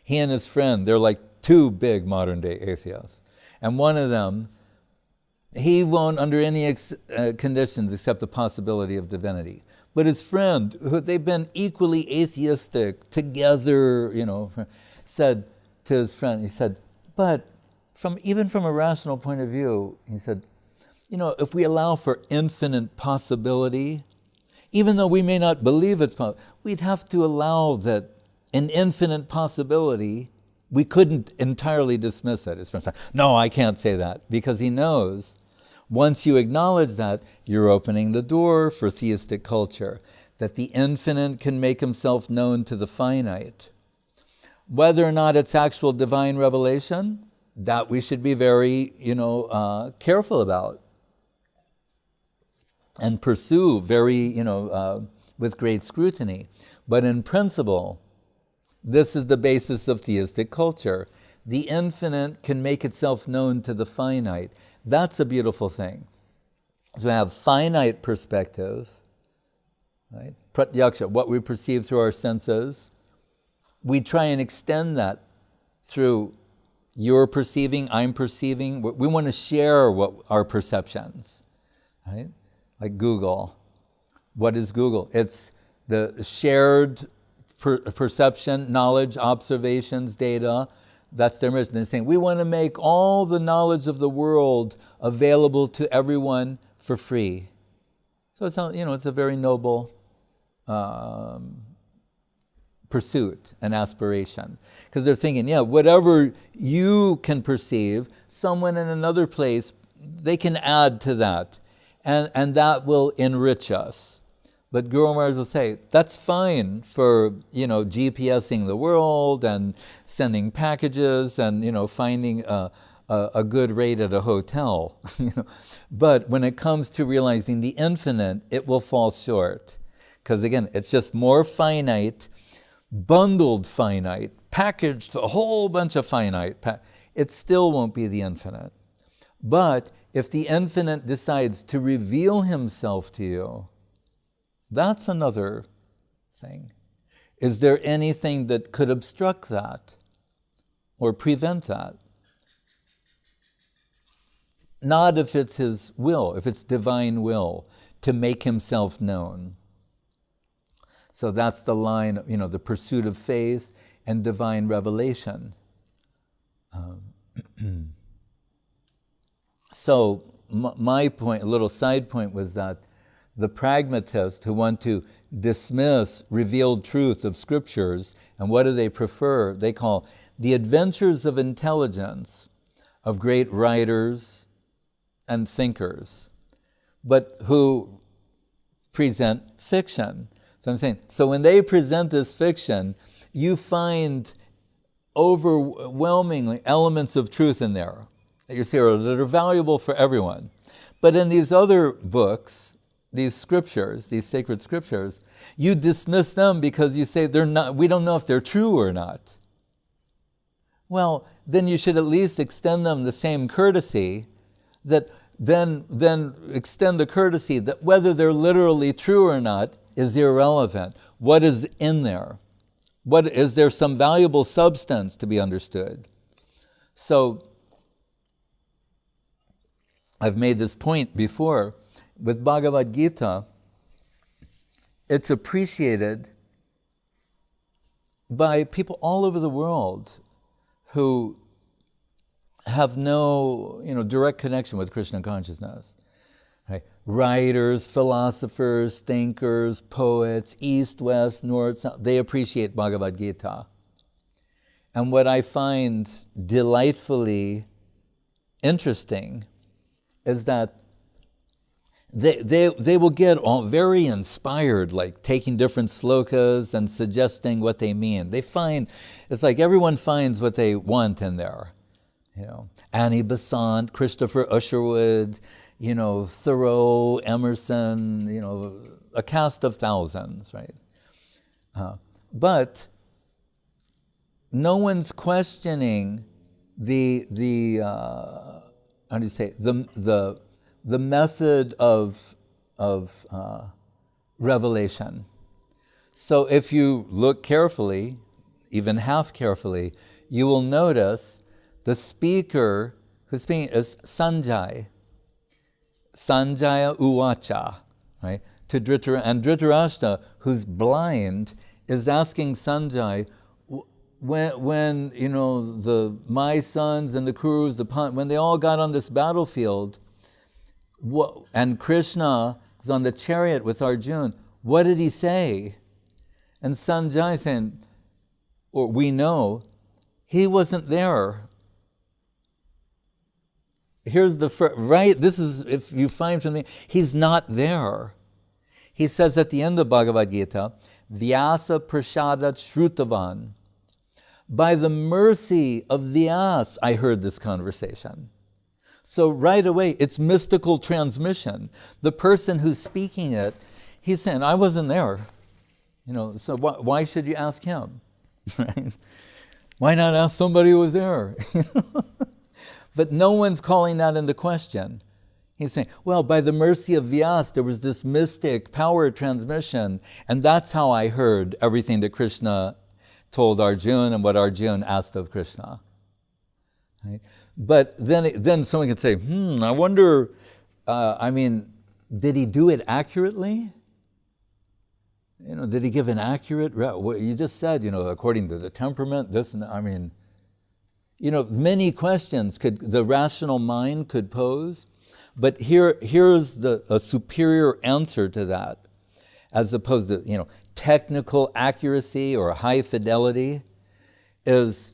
Speaker 1: he and his friend, they're like two big modern-day atheists. And one of them, he won't under any conditions accept the possibility of divinity. But his friend, who they've been equally atheistic together, said to his friend, he said, but even from a rational point of view, he said, if we allow for infinite possibility, even though we may not believe it's possible, we'd have to allow that an infinite possibility, we couldn't entirely dismiss it. His friend said, no, I can't say that, because he knows once you acknowledge that, you're opening the door for theistic culture, that the infinite can make himself known to the finite. Whether or not it's actual divine revelation, that we should be very, careful about and pursue very, with great scrutiny. But in principle, this is the basis of theistic culture. The infinite can make itself known to the finite. That's a beautiful thing. So we have finite perspective, right? Pratyaksha, what we perceive through our senses. We try and extend that through you're perceiving, I'm perceiving. We want to share our perceptions, right? Like Google. What is Google? It's the shared perception, knowledge, observations, data. That's their mission. They're saying, we want to make all the knowledge of the world available to everyone for free. So it's a very noble pursuit and aspiration. Because they're thinking, whatever you can perceive, someone in another place, they can add to that. And that will enrich us. But Guru Maharaj will say, that's fine for, GPSing the world and sending packages and, finding a good rate at a hotel. But when it comes to realizing the infinite, it will fall short. Because again, it's just more finite, bundled finite, packaged, a whole bunch of finite. It still won't be the infinite. But if the infinite decides to reveal himself to you, that's another thing. Is there anything that could obstruct that or prevent that? Not if it's his will, if it's divine will to make himself known. So that's the line, the pursuit of faith and divine revelation. So my point, a little side point, was that the pragmatists who want to dismiss revealed truth of scriptures, and what do they prefer? They call the adventures of intelligence of great writers and thinkers, but who present fiction. So I'm saying, so when they present this fiction, you find overwhelmingly elements of truth in there that you see that are valuable for everyone. But in these other books, these scriptures, these sacred scriptures, you dismiss them because you say they're not. We don't know if they're true or not. Well, then you should at least extend them the same courtesy that then extend the courtesy that whether they're literally true or not is irrelevant. What is in there? What is there some valuable substance to be understood? So I've made this point before. With Bhagavad Gita, it's appreciated by people all over the world who have no, direct connection with Krishna consciousness. Right? Writers, philosophers, thinkers, poets, east, west, north, south, they appreciate Bhagavad Gita. And what I find delightfully interesting is that they will get all very inspired, like taking different slokas and suggesting what they mean. They find, it's like everyone finds what they want in there. Annie Besant, Christopher Usherwood, Thoreau, Emerson, a cast of thousands, right? But no one's questioning the method of revelation. So if you look carefully, even half carefully, you will notice the speaker who's speaking is Sanjaya Uvacha, right? To and Dhritarashtra, who's blind, is asking Sanjaya, when my sons and the Kurus, when they all got on this battlefield, and Krishna is on the chariot with Arjuna, what did he say? And Sanjaya saying, or we know, he wasn't there. Here's the first, right? This is, if you find something, he's not there. He says at the end of Bhagavad Gita, Vyasa Prashadat Shrutavan. By the mercy of Vyasa, I heard this conversation. So right away, it's mystical transmission. The person who's speaking it, he's saying, I wasn't there. So why should you ask him? Right? Why not ask somebody who was there? But no one's calling that into question. He's saying, well, by the mercy of Vyasa, there was this mystic power transmission, and that's how I heard everything that Krishna told Arjuna and what Arjuna asked of Krishna. Right? But then someone could say, I wonder, did he do it accurately? Did he give an accurate, you just said, according to the temperament, this, many questions the rational mind could pose, but here's a superior answer to that, as opposed to, technical accuracy or high fidelity is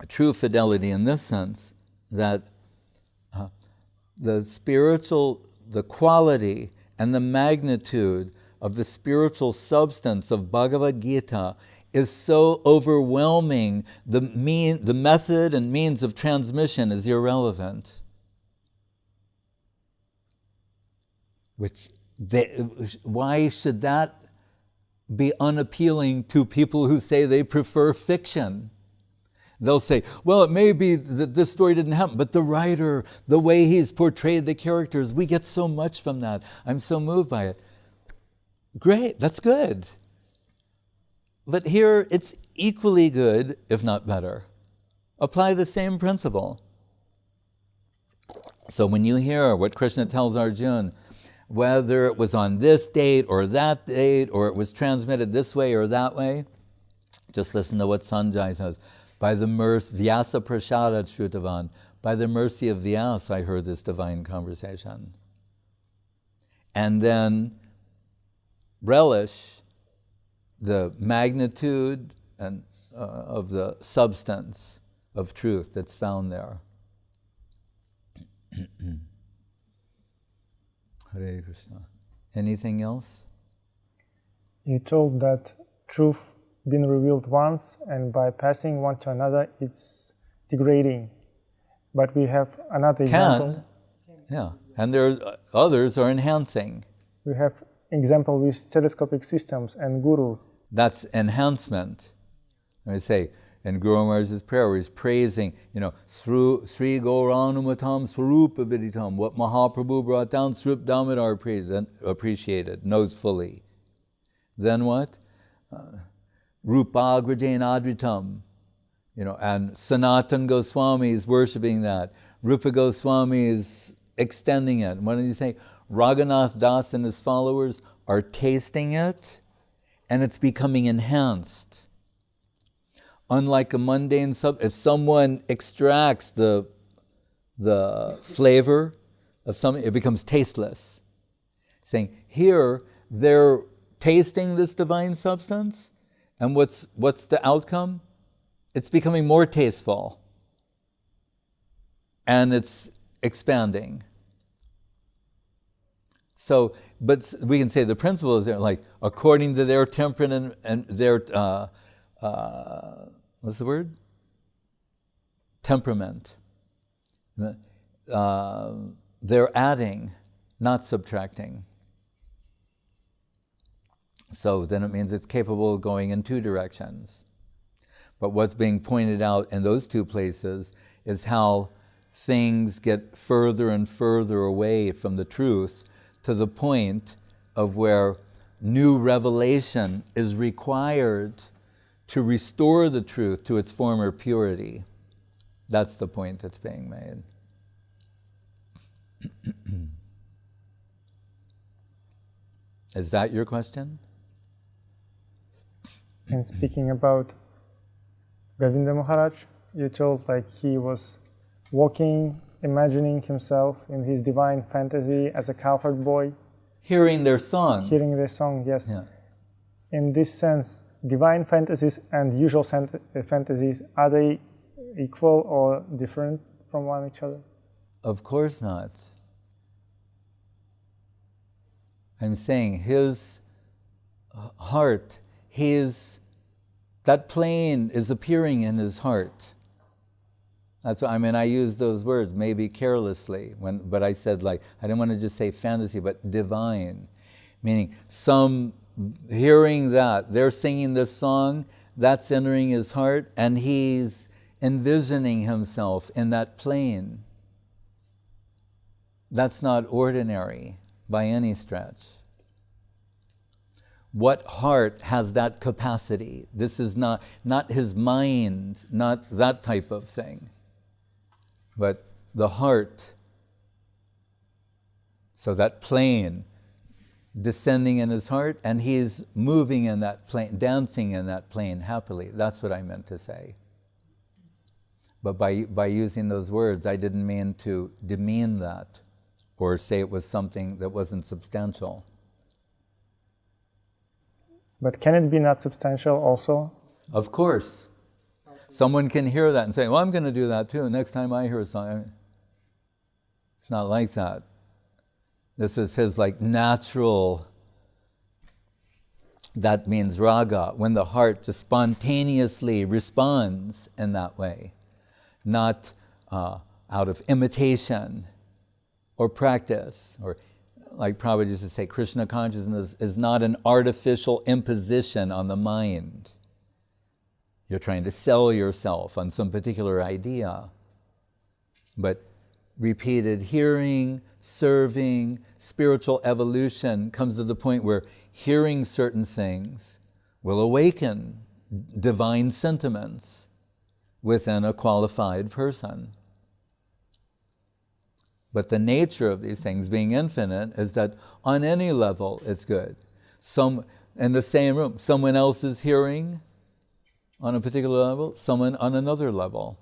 Speaker 1: true fidelity in this sense, that the quality and the magnitude of the spiritual substance of Bhagavad Gita is so overwhelming, the method and means of transmission is irrelevant. Why should that be unappealing to people who say they prefer fiction? They'll say, well, it may be that this story didn't happen, but the writer, the way he's portrayed the characters, we get so much from that. I'm so moved by it. Great, that's good. But here it's equally good, if not better. Apply the same principle. So when you hear what Krishna tells Arjuna, whether it was on this date or that date, or it was transmitted this way or that way, just listen to what Sanjay says. By the mercy, Vyasa Prashadat Shrutavan, by the mercy of Vyasa, I heard this divine conversation. And then relish the magnitude and of the substance of truth that's found there. Hare Krishna. Anything else?
Speaker 3: You told that truth been revealed once, and by passing one to another, it's degrading. But we have another example.
Speaker 1: Yeah, and others are enhancing.
Speaker 3: We have example with telescopic systems and Guru.
Speaker 1: That's enhancement. I say in Guru Maharaj's prayer, he's praising, Sri Gauranumatam Swarupa Viditam, what Mahaprabhu brought down, Srup Damodar appreciated, knows fully. Then what? Rupa Grajain Adritam, and Sanatana Goswami is worshipping that. Rupa Goswami is extending it. What did he say? Raghunath Das and his followers are tasting it, and it's becoming enhanced. Unlike a mundane if someone extracts the flavor of something, it becomes tasteless. Saying here they're tasting this divine substance, and what's the outcome? It's becoming more tasteful, and it's expanding. So, but we can say the principle is there, like according to their temperament and their what's the word? Temperament. They're adding, not subtracting. So then it means it's capable of going in two directions. But what's being pointed out in those two places is how things get further and further away from the truth to the point of where new revelation is required to restore the truth to its former purity. That's the point that's being made. Is that your question?
Speaker 3: And speaking about Govinda Maharaj, you told he was walking, imagining himself in his divine fantasy as a cowherd boy.
Speaker 1: Hearing their song.
Speaker 3: Hearing their song, yes.
Speaker 1: Yeah.
Speaker 3: In this sense, divine fantasies and usual fantasies, are they equal or different from one each other?
Speaker 1: Of course not. I'm saying his heart, that plane is appearing in his heart. That's what, I use those words maybe carelessly, but I said I didn't want to just say fantasy, but divine. Meaning some hearing that, they're singing this song, that's entering his heart, and he's envisioning himself in that plane. That's not ordinary by any stretch. What heart has that capacity? This is not his mind, not that type of thing, but the heart. So that plane descending in his heart, and he's moving in that plane, dancing in that plane happily. That's what I meant to say. But by using those words, I didn't mean to demean that or say it was something that wasn't substantial.
Speaker 3: But can it be not substantial also?
Speaker 1: Of course. Someone can hear that and say, well, I'm going to do that too. Next time I hear a song. It's not like that. This is his natural, that means raga, when the heart just spontaneously responds in that way, not out of imitation or practice, or like Prabhupada used to say, Krishna consciousness is not an artificial imposition on the mind. You're trying to sell yourself on some particular idea. But repeated hearing, serving, spiritual evolution comes to the point where hearing certain things will awaken divine sentiments within a qualified person. But the nature of these things, being infinite, is that on any level it's good. In the same room, someone else is hearing on a particular level, someone on another level.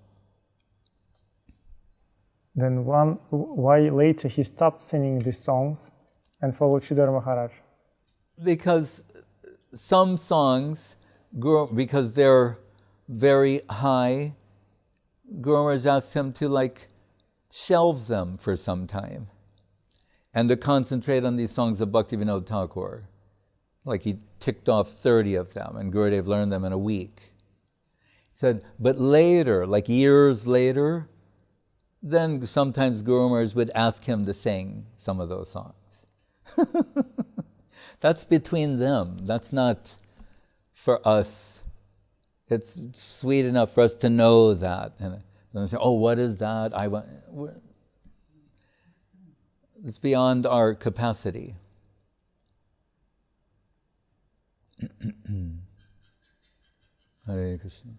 Speaker 3: Then why later he stopped singing these songs and followed Sridhar Maharaj?
Speaker 1: Because some songs, because they're very high, Guru Maharaj asked him to shelve them for some time and to concentrate on these songs of Bhaktivinoda Thakur. He ticked off 30 of them, and Gurudev learned them in a week. He said, but later, years later, then sometimes Guru Maharaj would ask him to sing some of those songs. That's between them. That's not for us. It's sweet enough for us to know that. And then say, oh, what is that? It's beyond our capacity. Hare Krishna.